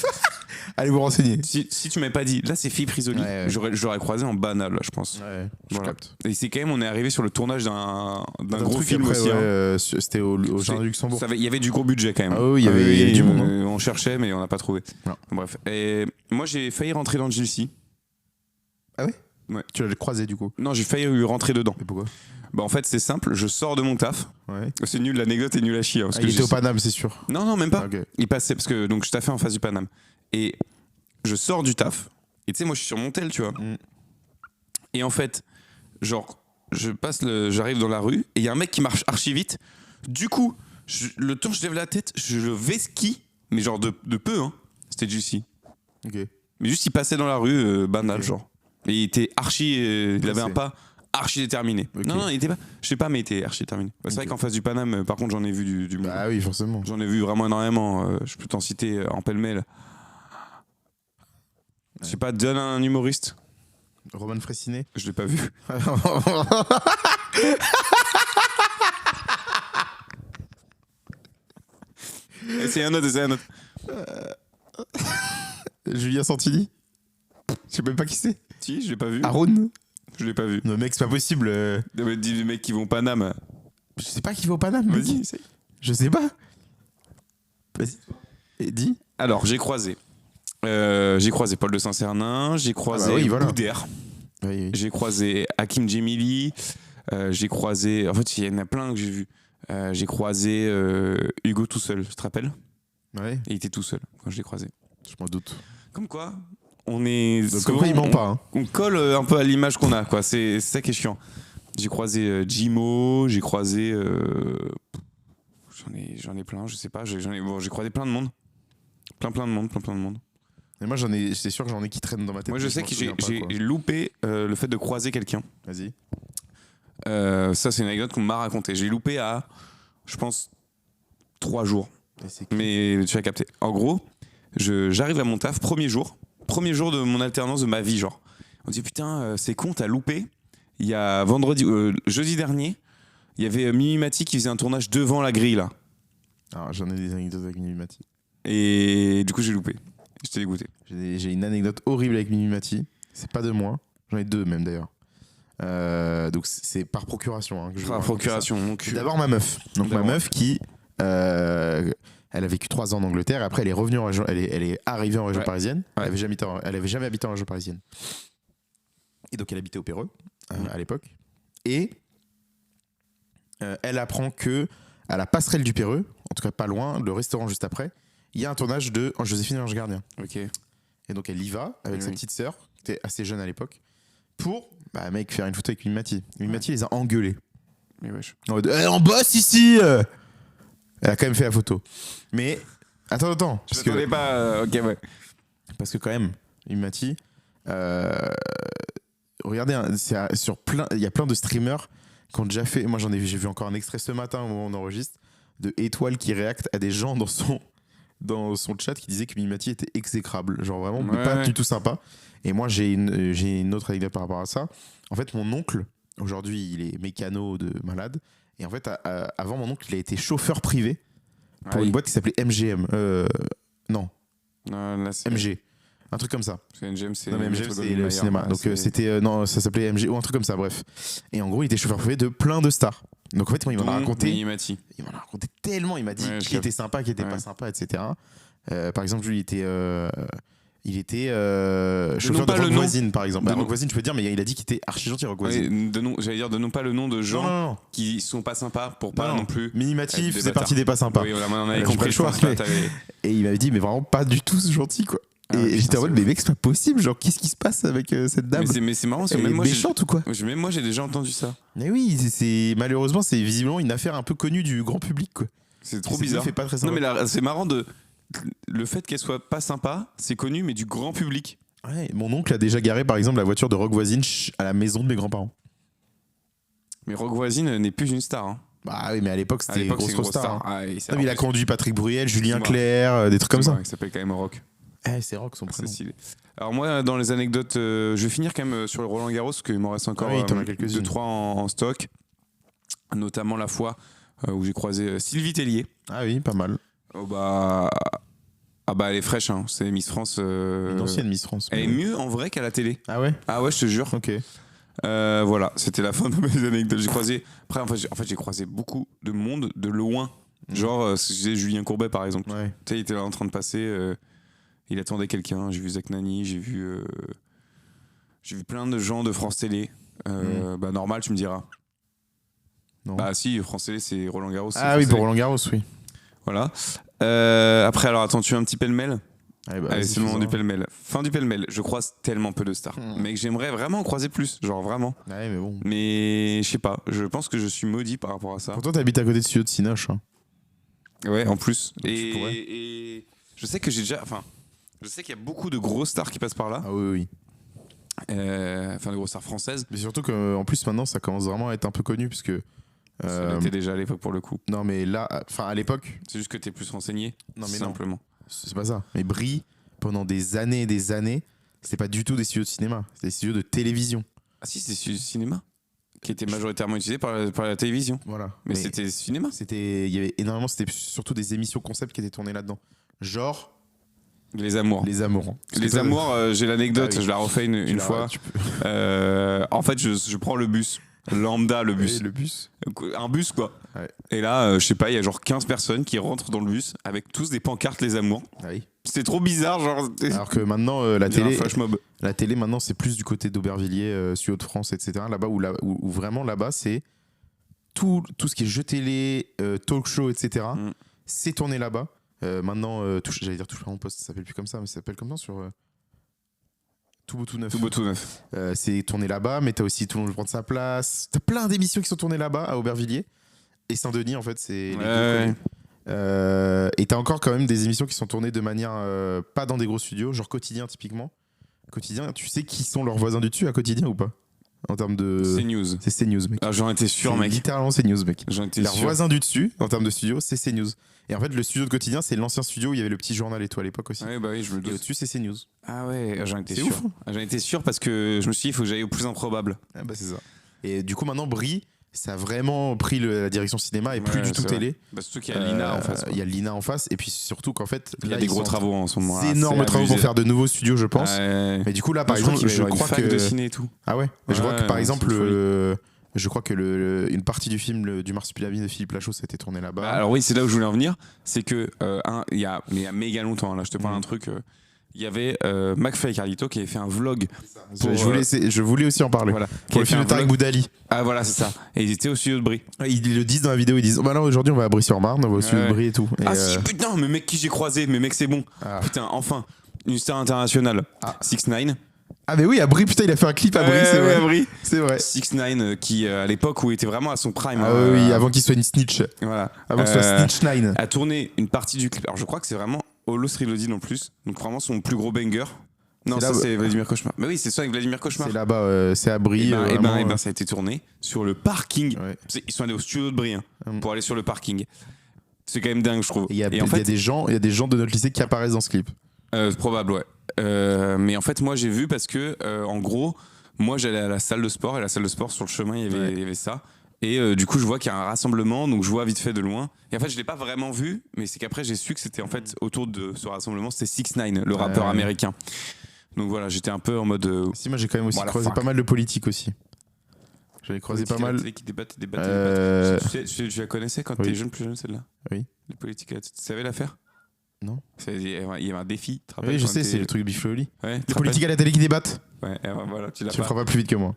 Allez vous renseigner. Si tu m'avais pas dit, là c'est Philippe Risoli, Ouais. j'aurais croisé en banal, là, je pense. Ouais, je Voilà. capte. Et c'est quand même, on est arrivé sur le tournage d'un Un gros truc film après, aussi. ouais, hein. c'était au Jardin du Luxembourg. Il y avait du gros budget quand même. Ah oui, il y avait du monde, hein. On cherchait, mais on n'a pas trouvé. Non. Bref. Et moi, j'ai failli rentrer dans Gilles. Ah ouais Ouais. Tu l'as croisé du coup. Non, j'ai failli rentrer dedans. Mais pourquoi? Bah, en fait, c'est simple. Je sors de mon taf. Ouais. C'est nul, l'anecdote est nulle à chier. Hein, parce Ah, que il était j'ai- au Paname, c'est sûr. Non, non, même pas. Ah, ok. Il passait, parce que donc, je taffais en face du Paname. Et je sors du taf. Et tu sais, moi, je suis sur mon tel, tu vois. Mm. Et en fait, genre, j'arrive dans la rue et il y a un mec qui marche archi vite. Du coup, le temps que je lève la tête, je le vesquille, mais genre de peu, hein. C'était Juicy. Ok. Mais juste, il passait dans la rue, banal, Ok. genre. Et il était archi. Il avait un Pressé. pas archi déterminé. Ok. Non, il était pas. Je sais pas, mais il était archi déterminé. Bah, c'est vrai Ok. qu'en face du Paname, par contre, j'en ai vu du monde. Bah oui, forcément. J'en ai vu vraiment énormément. Je peux t'en citer en pêle-mêle. Je sais pas, donne un humoriste. Roman Fressinet. Je l'ai pas vu. Essaye un autre, essaye un autre. Julien Santini. Je sais même pas qui c'est. Si, je l'ai pas vu. Aaron. Je l'ai pas vu. Non, mec, c'est pas possible. Dis les mecs qui vont au Paname. Je sais pas qui va au Paname. mec. Vas-y, essaye. Je sais pas. Vas-y. Et dis. Alors, j'ai croisé. Paul de Saint-Cernin, j'ai croisé oui, voilà. Boudère, Oui, oui. j'ai croisé Hakim Djemili, j'ai croisé. En fait, il y en a plein que j'ai vu. J'ai croisé Hugo tout seul, tu te rappelles? Ouais, Et il était tout seul quand je l'ai croisé. je m'en doute. Comme quoi, on est. Donc, souvent, comme quoi, il ment pas. Hein. On colle un peu à l'image qu'on a, quoi. C'est ça qui est chiant. J'ai croisé Jimo, j'ai croisé. J'en ai plein, je sais pas. J'ai croisé plein de monde. Plein de monde. Et moi, c'est sûr que j'en ai qui traînent dans ma tête. Moi, je mais sais m'en que souviens pas, j'ai quoi. loupé le fait de croiser quelqu'un. Vas-y. Ça, c'est une anecdote qu'on m'a racontée. J'ai loupé à, je pense, 3 jours. Et c'est qui Mais tu as capté. En gros, j'arrive à mon taf, premier jour de mon alternance de ma vie, genre. On dit putain, c'est con, t'as loupé. Il y a jeudi dernier, il y avait Mimimati qui faisait un tournage devant la grille, là. Alors, j'en ai des anecdotes avec Mimimati. Et du coup, j'ai loupé. J'étais dégoûté. J'ai une anecdote horrible avec Mimimati. C'est pas de moi. J'en ai 2 même d'ailleurs. Donc c'est par procuration. Hein, que je vous Par raconte procuration, mon ça. cul. C'est d'abord ma meuf. Donc ma D'abord. meuf qui, elle a vécu 3 ans en Angleterre. Après elle est revenue en région, elle est arrivée en région Ouais. parisienne. Ouais. Elle avait jamais habité en région parisienne. Et donc elle habitait au Péreux à l'époque. Et elle apprend que à la passerelle du Péreux, en tout cas pas loin, le restaurant juste après, il y a un tournage de Joséphine et Ange Gardien. Ok. Et donc elle y va avec sa Oui. petite sœur, qui était assez jeune à l'époque, pour mec, faire une photo avec Mimimati. Mimimati les a engueulés. Mais wesh. En mode, on bosse ici Elle a quand même fait la photo. Mais attends. Je m'attendais pas. Ok, ouais. Parce que quand même, Mimimati, regardez, hein, il y a plein de streamers qui ont déjà fait. Moi j'ai vu encore un extrait ce matin au moment où on enregistre de Étoile qui réacte à des gens dans son chat qui disaient que Mimimati était exécrable. Genre vraiment Ouais, pas ouais. du tout sympa. Et moi j'ai une autre anecdote par rapport à ça. En fait, mon oncle, aujourd'hui il est mécano de malade. Et en fait, avant mon oncle, il a été chauffeur privé pour Ah une oui. boîte qui s'appelait MGM. Non, Non, là, c'est MG. Un truc comme ça. c'est NGM, c'est Non, mais MGM, c'est le Metro-Goldwyn-Mayer. cinéma. Ouais, Donc c'est- c'était. Non, ça s'appelait MG ou un truc comme ça, bref. Et en gros, il était chauffeur privé de plein de stars. Donc en fait, moi, il m'en a Dont raconté. Mimimati. Il m'en a raconté tellement. Il m'a dit Ouais, je qui était capte. sympa, qui était Ouais. pas sympa, etc. Par exemple, lui, il était chauffeur pas de le Rock nom. Voisine, par exemple. De Rock nom. Voisine, je peux dire, mais il a dit qu'il était archi gentil, Rock Voisine. Ouais, j'allais dire, donne pas le nom de gens Non. qui sont pas sympas pour pas Non. non plus. Minimati Être des faisait bâtards. partie des pas sympas. Oui, voilà, on avait J'ai compris pas le je choix, pense, là, mais- t'avais- Et il m'avait dit, mais vraiment pas du tout gentil, quoi. Ah ouais, et putain, j'étais en mode, c'est mais ouf. mec, c'est pas possible. Genre, qu'est-ce qui se passe avec cette dame Mais c'est marrant, parce que Elle est même moi, méchante ou quoi même moi, j'ai déjà entendu ça. Mais oui, malheureusement, c'est visiblement une affaire un peu connue du grand public, quoi. C'est trop C'est bizarre. fait pas très sympa. Non, mais là, c'est marrant le fait qu'elle soit pas sympa, c'est connu, mais du grand public. Ouais, mon oncle a déjà garé, par exemple, la voiture de Rock Voisine à la maison de mes grands-parents. Mais Rock Voisine n'est plus une star. Hein. Bah oui, mais à l'époque, À c'était une l'époque, c'est grosse une grosse star. star. Hein. Ah, et c'est Non, mais il a en plus- conduit Patrick Bruel, Julien C'est Clerc, des trucs comme c'est ça. vrai, il s'appelle quand même Rock. C'est Rock son C'est prénom. stylé. Alors moi, dans les anecdotes, je vais finir quand même sur le Roland Garros, parce qu'il m'en reste encore Ah oui, t'en as quelques-unes. 2-3 en stock. Notamment la fois où j'ai croisé Sylvie Tellier. Ah oui, pas mal. Oh bah... Ah bah elle est fraîche, hein. C'est Miss France. Une ancienne Miss France. Elle est mais- mieux en vrai qu'à la télé. Ah ouais Ah ouais, je te jure. Ok. Voilà, c'était la fin de mes anecdotes. J'ai croisé. Après, en fait, j'ai croisé beaucoup de monde de loin. Genre, j'ai Julien Courbet par exemple. Ouais. Tu sais, il était là en train de passer. Il attendait quelqu'un. J'ai vu Zach Nani. J'ai vu plein de gens de France Télé. Bah normal, tu me diras. Non. Bah si, France Télé, c'est Roland Garros. c'est Ah France oui, pour Télé. Roland Garros, oui. Voilà. Après, alors attends, tu veux un petit pêle-mêle? Allez, bah, Allez, vas-y, c'est le moment fais du ça. pêle-mêle. Fin du pêle-mêle. Je croise tellement peu de stars. Mais que j'aimerais vraiment en croiser plus. Genre vraiment. Ouais, mais bon. Mais je sais pas. Je pense que je suis maudit par rapport à ça. Pourtant, t'habites à côté de studio de Cinoche. Hein. Ouais, en plus. Donc tu pourrais. Et je sais que j'ai déjà. Enfin, Je sais qu'il y a beaucoup de grosses stars qui passent par là. Ah oui, oui. Enfin, de grosses stars françaises. Mais surtout qu'en plus, maintenant, ça commence vraiment à être un peu connu, parce que. Ça l'était déjà à l'époque pour le coup. Non, mais là, enfin, à l'époque. C'est juste que t'es plus renseigné. Non, mais simplement. C'est pas ça. Mais Brie, pendant des années et des années, c'est pas du tout des studios de cinéma, c'est des studios de télévision. Ah si, c'est du cinéma qui était majoritairement utilisé par la télévision. Voilà. Mais c'était cinéma. Il y avait énormément, c'était surtout des émissions concept qui étaient tournées là-dedans. Genre. Les Amours. Les Amours. Les Amours, j'ai l'anecdote, Ah oui. je la refais une fois. En fait, je prends le bus. Lambda, le bus. Oui, le bus. Un bus, quoi. Ouais. Et là, je sais pas, il y a genre 15 personnes qui rentrent dans le bus avec tous des pancartes Les Amours. Ah oui. C'est trop bizarre, genre. Alors que maintenant, la Il y a un télé. flash mob. La télé, maintenant, c'est plus du côté d'Aubervilliers, Studio de France, etc. Là-bas, où vraiment, là-bas, c'est tout ce qui est jeux télé, talk show, etc. C'est tourné là-bas. Maintenant, j'allais dire Touche pas mon poste, ça s'appelle plus comme ça, mais ça s'appelle comme ça sur Tout beau tout neuf. Tout beau tout neuf. C'est tourné là-bas, mais t'as aussi Tout le monde veut prendre sa place. T'as plein d'émissions qui sont tournées là-bas, à Aubervilliers. Et Saint-Denis, en fait, c'est les deux connus. Et t'as encore quand même des émissions qui sont tournées de manière pas dans des gros studios, genre Quotidien typiquement. Quotidien, tu sais qui sont leurs voisins du dessus à Quotidien ou pas? En termes de. CNews. C'est CNews, mec. Ah, j'en étais sûr, C'est mec. littéralement CNews, mec. J'en étais Leurs sûr. voisins du dessus, en termes de studio, c'est CNews. Et en fait, le studio de Quotidien, c'est l'ancien studio où il y avait le petit journal et tout à l'époque aussi. Ouais, bah oui, je me Et doute. au-dessus, c'est CNews. Ah ouais, j'en étais C'est sûr. ouf, hein. J'en étais sûr parce que je me suis dit, il faut que j'aille au plus improbable. Ah bah c'est ça. Et du coup, maintenant, Brie, ça a vraiment pris la direction cinéma et plus Ouais, du tout c'est télé. Bah, surtout qu'il y a Lina en face. Il y a Lina en face. Et puis surtout qu'en fait, Il y a là, des ils gros sont travaux en ce moment. des énormes travaux pour faire de nouveaux studios, je pense. Ouais. Mais du coup, là, par Je crois exemple, qu'il va y je avoir une crois fac que. de ciné et tout. Ah ouais, je crois que par Ouais, exemple, c'est une je crois que une partie du film du Marsupilami de Philippe Lachaud, ça a été tourné là-bas. Bah, alors oui, c'est là où je voulais en venir. C'est que, il y a méga longtemps, là, je te parle d'un truc. Il y avait McFly et Carlito qui avait fait un vlog. Pour, je voulais aussi en parler. Voilà. Pour le film de Tarek Boudali. Ah voilà, c'est ça. Et ils étaient au studio de Brie. Ils le disent dans la vidéo, ils disent, oh, bah là aujourd'hui on va à Brie-sur-Marne, on va au studio de Brie et tout. Et Ah si, putain, mais mec qui j'ai croisé, mais mec c'est bon. Ah. Putain, enfin, une star internationale. 6ix9ine. Ah mais oui, à Brie, putain, il a fait un clip à Brie, c'est vrai. à Brie. C'est vrai. 6ix9ine qui, à l'époque où il était vraiment à son prime. Ah oui, avant qu'il soit une snitch. Voilà. Avant qu'il soit Snitch 9. A tourné une partie du clip. Alors je crois que c'est vraiment Holos Reloaded en plus. Donc vraiment son plus gros banger. Non, C'est ça là- c'est Vladimir Cauchemar. Mais oui, c'est ça avec Vladimir Cauchemar. C'est là-bas, c'est à Brie. Et ben, ça a été tourné sur le parking. Ouais. Ils sont allés au studio de Brie pour aller sur le parking. C'est quand même dingue, je trouve. Il y a en fait, des gens de notre lycée qui apparaissent dans ce clip. probable, ouais. Mais en fait, moi j'ai vu parce que, en gros, moi j'allais à la salle de sport et la salle de sport sur le chemin il y avait ça. Et du coup, je vois qu'il y a un rassemblement, donc je vois vite fait de loin. Et en fait, je l'ai pas vraiment vu, mais c'est qu'après j'ai su que c'était en fait autour de ce rassemblement, c'était 6ix9ine, le rappeur américain. Donc voilà, j'étais un peu en mode. Si, moi j'ai quand même aussi Voilà, croisé fuck. pas mal de politiques aussi. J'avais croisé pas mal. Qui débattent. Tu la connaissais quand Oui. t'étais jeune, plus jeune, celle-là? Oui. Les politiques, tu savais la faire? Non. Il y avait un défi, tu te rappelles, Oui, je quand sais, t'es- c'est le truc de Bifloli. Ouais, Les politiques à la télé qui débattent. Ouais, voilà, tu l'as Tu le pas. feras pas plus vite que moi.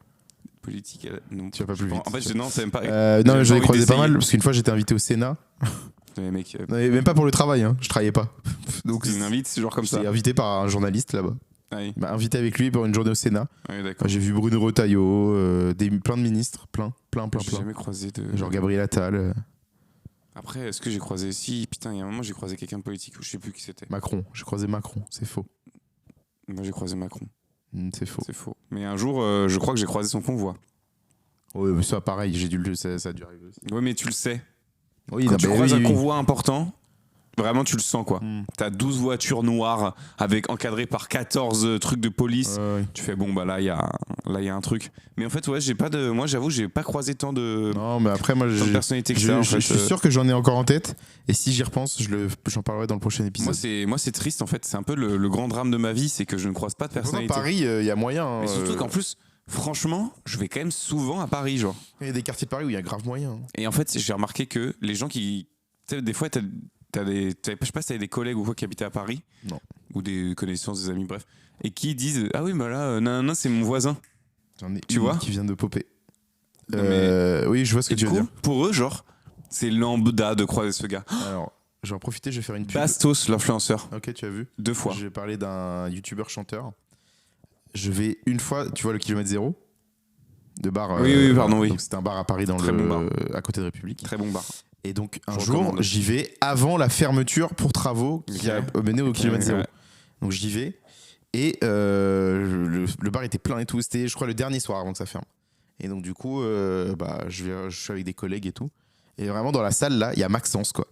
Politique, non. Tu vas pas plus vite. En fait, non, c'est même pas. Non, J'avais j'avais pas croisé envie pas d'essayer. mal parce qu'une fois j'étais invité au Sénat. Mais mec, Non, et même pas pour le travail, hein. Je travaillais pas. Donc tu m'invites, c'est genre comme ça. j'étais invité par un journaliste là-bas. Ouais, Il m'a invité avec lui pour une journée au Sénat. ouais, d'accord. J'ai vu Bruno Retailleau, plein de ministres, plein. J'ai jamais croisé de. Genre Gabriel Attal, Après, est-ce que j'ai croisé. Si, putain, il y a un moment, j'ai croisé quelqu'un de politique, ou je sais plus qui c'était. Macron. J'ai croisé Macron, c'est faux. Moi, j'ai croisé Macron. C'est faux. C'est faux. Mais un jour, je crois que j'ai croisé son convoi. Oui, mais ça pareil, ça a dû arriver aussi. Ouais, mais tu le sais. Oui, Quand non, tu bah croises oui, un oui. convoi important, vraiment tu le sens quoi. Mm. T'as 12 voitures noires avec encadrées par 14 trucs de police. Ouais. Tu fais bon bah là il y a un truc. Mais en fait ouais, moi j'avoue, j'ai pas croisé tant de Non, mais après, moi, tant de personnalités que je ça en je fait. suis sûr que j'en ai encore en tête. Et si j'y repense, j'en parlerai dans le prochain épisode. Moi c'est triste en fait, c'est un peu le grand drame de ma vie, c'est que je ne croise pas de Pourtant, personnalité. Paris, il y a moyen. hein, Mais surtout qu'en plus franchement, je vais quand même souvent à Paris genre. il y a des quartiers de Paris où il y a grave moyen. hein. Et en fait, j'ai remarqué que les gens qui tu sais, des fois je sais pas si t'avais des collègues ou quoi qui habitaient à Paris. Non. Ou des connaissances, des amis, bref, et qui disent ah oui bah là non c'est mon voisin. J'en ai Tu une vois qui vient de popper. Non, Oui, je vois ce que Et tu du veux coup, dire. pour eux, genre, c'est lambda de croiser ce gars. Alors, je vais en profiter, je vais faire une pub. Bastos, l'influenceur, Ok, tu as vu 2 fois. Je vais parler d'un youtubeur chanteur. Je vais une fois, tu vois le kilomètre zéro de bar. Oui, pardon, oui. Donc c'était un bar à Paris Très bon bar. à côté de République. Très bon bar. Et donc un Je jour, recommande. j'y vais avant la fermeture pour travaux qui a mené au kilomètre zéro. Ouais. Donc j'y vais. Et le bar était plein et tout. C'était, je crois, le dernier soir avant que ça ferme. Et donc, du coup, je suis avec des collègues et tout. Et vraiment, dans la salle, là, il y a Maxence, quoi.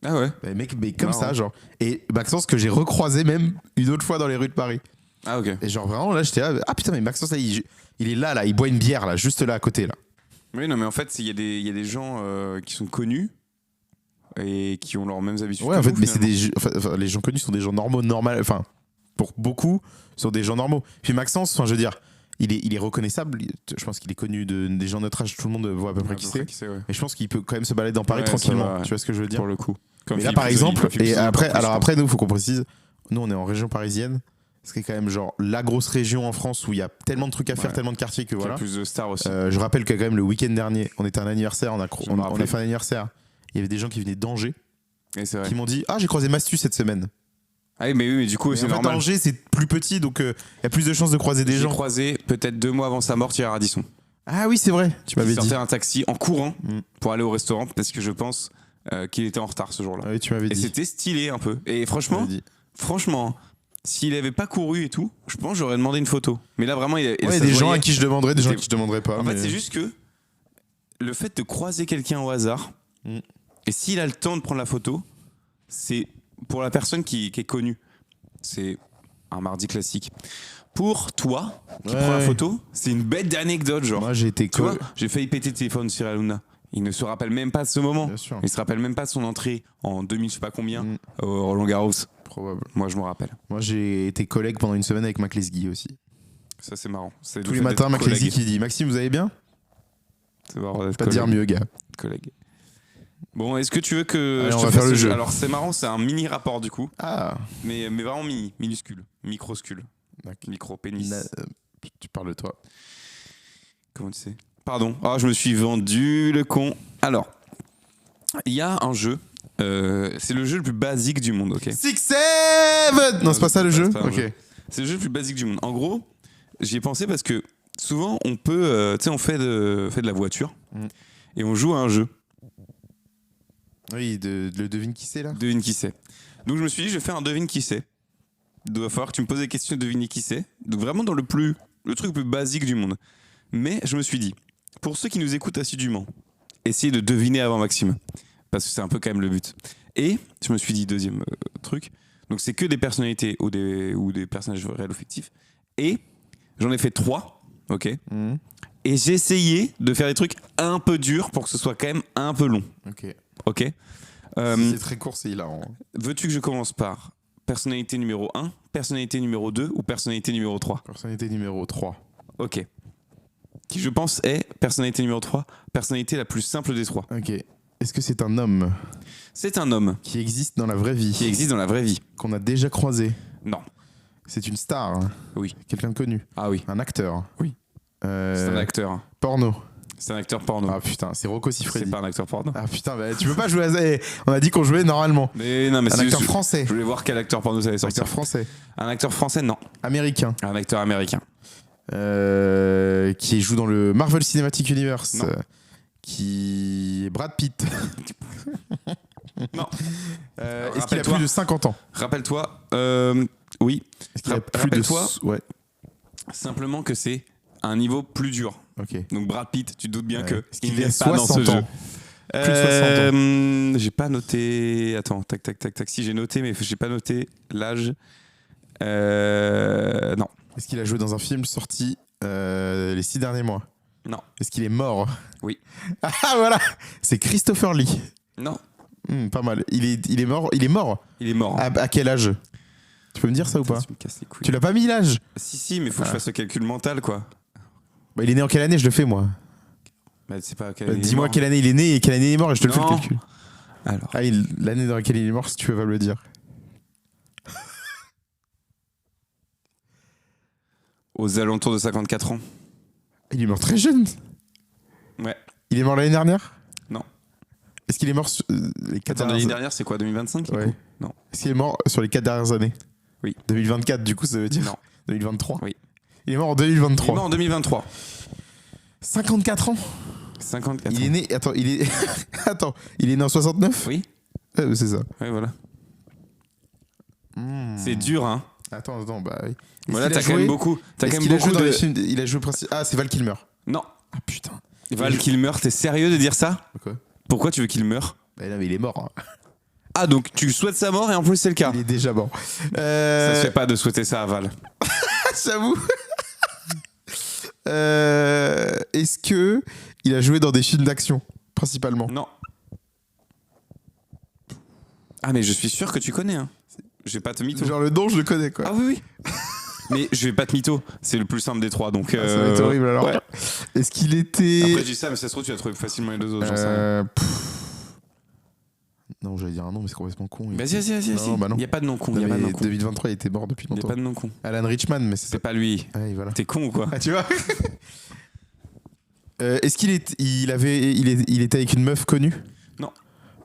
Ah ouais. Mec, mais comme Marrant. ça, genre. Et Maxence, que j'ai recroisé même une autre fois dans les rues de Paris. Ah ok. Et genre, vraiment, là, j'étais là. Ah putain, mais Maxence, là, il est là, il boit une bière, là, juste là, à côté, là. Oui, non, mais en fait, il y a des gens qui sont connus et qui ont leurs mêmes habitudes. Ouais, que en fait, nous, mais c'est finalement. les gens connus sont des gens normaux, enfin, pour beaucoup, sont des gens normaux. Puis Maxence, enfin, je veux dire, il est reconnaissable. Je pense qu'il est connu des gens de notre âge, tout le monde voit à peu près qui c'est. Ouais. Et je pense qu'il peut quand même se balader dans Paris Ouais, ça tranquillement. va, Tu vois ce que je veux dire? Pour le coup. Comme Mais là, Philippe par Risoli, exemple, Philippe et Risoli, après, encore plus, alors je après, nous, il faut qu'on précise, nous, on est en région parisienne, ce qui est quand même genre la grosse région en France où il y a tellement de trucs à faire, Ouais. tellement de quartiers que pense. Il y a voilà. plus de stars aussi. Je rappelle que quand même le week-end dernier, on était à un anniversaire, on a Je me on a rappelle. fait un anniversaire. Il y avait des gens qui venaient d'Angers, Et c'est vrai. qui m'ont dit j'ai croisé Mastu cette semaine. Ah oui, mais du coup, Mais c'est en fait, normal. Angers, c'est plus petit, donc il y a plus de chances de croiser des J'ai gens. croisé peut-être 2 mois avant sa mort Thierry Radisson. Ah oui, c'est vrai, tu Il m'avais dit. sortait un taxi en courant Mm. pour aller au restaurant parce que je pense qu'il était en retard ce jour-là. Ah oui, tu m'avais Et dit. c'était stylé un peu. Et Tu m'avais dit. franchement, s'il avait pas couru et tout, je pense que j'aurais demandé une photo. Mais là, vraiment, Ouais, il y a des gens à qui je demanderais, des gens à C'était- qui je demanderais pas. En mais- fait, c'est juste que le fait de croiser quelqu'un au hasard, Mm. et s'il a le temps de prendre la photo, c'est pour la personne qui est connue. C'est un mardi classique. Pour toi, qui Ouais, prend la ouais. photo, c'est une bête d'anecdote, genre. Moi, j'ai été Tu vois, j'ai failli péter le téléphone de Cyril Hanouna. Il ne se rappelle même pas de ce moment. Bien sûr, Il se rappelle même pas de son entrée en 2000, je sais pas combien, Mm. au Roland Garros. probable. Moi, je me rappelle. Moi, j'ai été collègue pendant une semaine avec Maclesguy aussi. Ça, c'est marrant. C'est Tous le les fait matins, d'être Maclesguy collègue. qui dit Maxime, vous allez bien? C'est marrant d'être Pas dire collègue. mieux, gars. collègue. Bon, est-ce que tu veux que Allez, je on te va fasse faire le jeu. Alors, c'est marrant, c'est un mini rapport du coup, Ah, mais vraiment minuscule, microscule, d'accord. micro-pénis. Tu parles de toi. Comment tu sais? Pardon. Ah, je me suis vendu le con. Alors, il y a un jeu. C'est le jeu le plus basique du monde, ok? 6-7 Non, c'est pas ça le jeu? C'est pas un Ok. jeu. C'est le jeu le plus basique du monde. En gros, j'y ai pensé parce que souvent, on peut. Tu sais, on fait de la voiture Mm. et on joue à un jeu. Oui, le devine qui c'est là? Devine qui c'est. Donc, je me suis dit, je vais faire un devine qui c'est. Il doit falloir que tu me poses des questions de deviner qui c'est. Donc, vraiment dans le truc le plus basique du monde. Mais je me suis dit, pour ceux qui nous écoutent assidûment, essayez de deviner avant Maxime. Parce que c'est un peu quand même le but. Et je me suis dit, deuxième truc, donc c'est que des personnalités ou des personnages réels ou fictifs. Et j'en ai fait 3, ok? Mhm. Et j'ai essayé de faire des trucs un peu durs pour que ce soit quand même un peu long, Ok. ok? Si c'est très court, c'est hilarant. Veux-tu que je commence par personnalité numéro 1, personnalité numéro 2 ou personnalité numéro 3? Personnalité numéro 3. Ok. Qui je pense est personnalité numéro 3, personnalité la plus simple des 3. Ok. Est-ce que c'est un homme C'est un homme qui existe dans la vraie vie? qui existe dans la vraie vie. Qu'on a déjà croisé? Non. C'est une star? Hein. Oui. Quelqu'un de connu? Ah oui. Un acteur? Oui. C'est un acteur. Porno? C'est un acteur porno. Ah putain, c'est Rocco C'est Siffredi. pas un acteur porno. Ah putain, bah, tu peux pas jouer à ça. On a dit qu'on jouait normalement. Mais non, mais Un c'est acteur juste- français. Je voulais voir quel acteur porno ça allait Un sortir. acteur français. Un acteur français, non. Américain. Un acteur américain. Qui joue dans le Marvel Cinematic Universe. Non. Qui est Brad Pitt. Non. Est-ce qu'il a rappelle-toi. plus de 50 ans? Rappelle-toi, oui, Est-ce qu'il a plus de... rappelle-toi. Ouais, simplement que c'est un niveau plus dur. ok. Donc Brad Pitt, tu te doutes bien Ouais. que Est-ce qu'il il a n'est pas dans ce 60 jeu. ans? Plus de 60 J'ai pas noté. Attends, tac, tac, tac, tac. Si j'ai noté, mais j'ai pas noté l'âge. Non, Est-ce qu'il a joué dans un film sorti les 6 derniers mois? non, Est-ce qu'il est mort? Oui. Ah voilà. C'est Christopher Lee. non. Pas mal. Il est mort. Il est mort. Il est mort. À quel âge? Tu peux me dire ça ou pas? Tu me casses les couilles. Tu l'as pas mis l'âge? Si, mais faut que je fasse le calcul mental, quoi. Bah, il est né en quelle année? Je le fais moi. Bah, c'est pas. Bah, dis-moi quelle année il est né et quelle année il est mort et je te le fais le Non. calcul. Alors. Ah, l'année dans laquelle il est mort, si tu veux pas me le dire. Aux alentours de 54 ans. Il est mort très jeune. Ouais. Il est mort l'année dernière? Non. Est-ce qu'il est mort sur les 4 Attends, l'année dernières années? dernière, c'est quoi, 2025 du Ouais. coup Non. Est-ce qu'il est mort sur les 4 dernières années? Oui. 2024, du coup, ça veut dire? Non. 2023? Oui. Il est mort en Il est 2023. mort en 2023. 54 ans? 54 Il est né. Attends, il est. Attends, il est né en 69? Oui. C'est ça. Oui, voilà. C'est dur, hein. Attends, bah oui. Est-ce Voilà, qu'il a t'as quand joué- même beaucoup. T'as est-ce quand qu'il même a joué beaucoup dans les de. films Il a joué Ah, c'est Val Kilmer. Non. Ah putain. Val Kilmer, t'es sérieux de dire ça? Quoi? Pourquoi tu veux qu'il meure? Bah non, mais il est mort. Hein. Ah, donc tu souhaites sa mort et en plus c'est le cas. Il est déjà mort. Ça se fait pas de souhaiter ça à Val. J'avoue. Est-ce que il a joué dans des films d'action principalement? Non. Ah, mais je suis sûr que tu connais, hein. Je vais pas te mytho. Genre le nom, je le connais quoi. Ah oui, oui. Mais je vais pas te mytho. C'est le plus simple des trois, donc. Ah, ça va être horrible alors. Ouais. Est-ce qu'il était. Après, je dis ça, mais ça se trouve, tu vas trouver facilement les deux autres. J'en sais rien. Non, j'allais dire un nom, mais c'est complètement con. Vas-y. Non, bah non. Il y a pas de nom con. Non, Il y a pas de mais nom con. 2023, il était mort depuis Il y a longtemps. pas de nom con. Alan Richman, mais C'est pas lui. Ouais, voilà. T'es con ou quoi? Ah, tu vois. Est-ce qu'il il était avec une meuf connue? Non.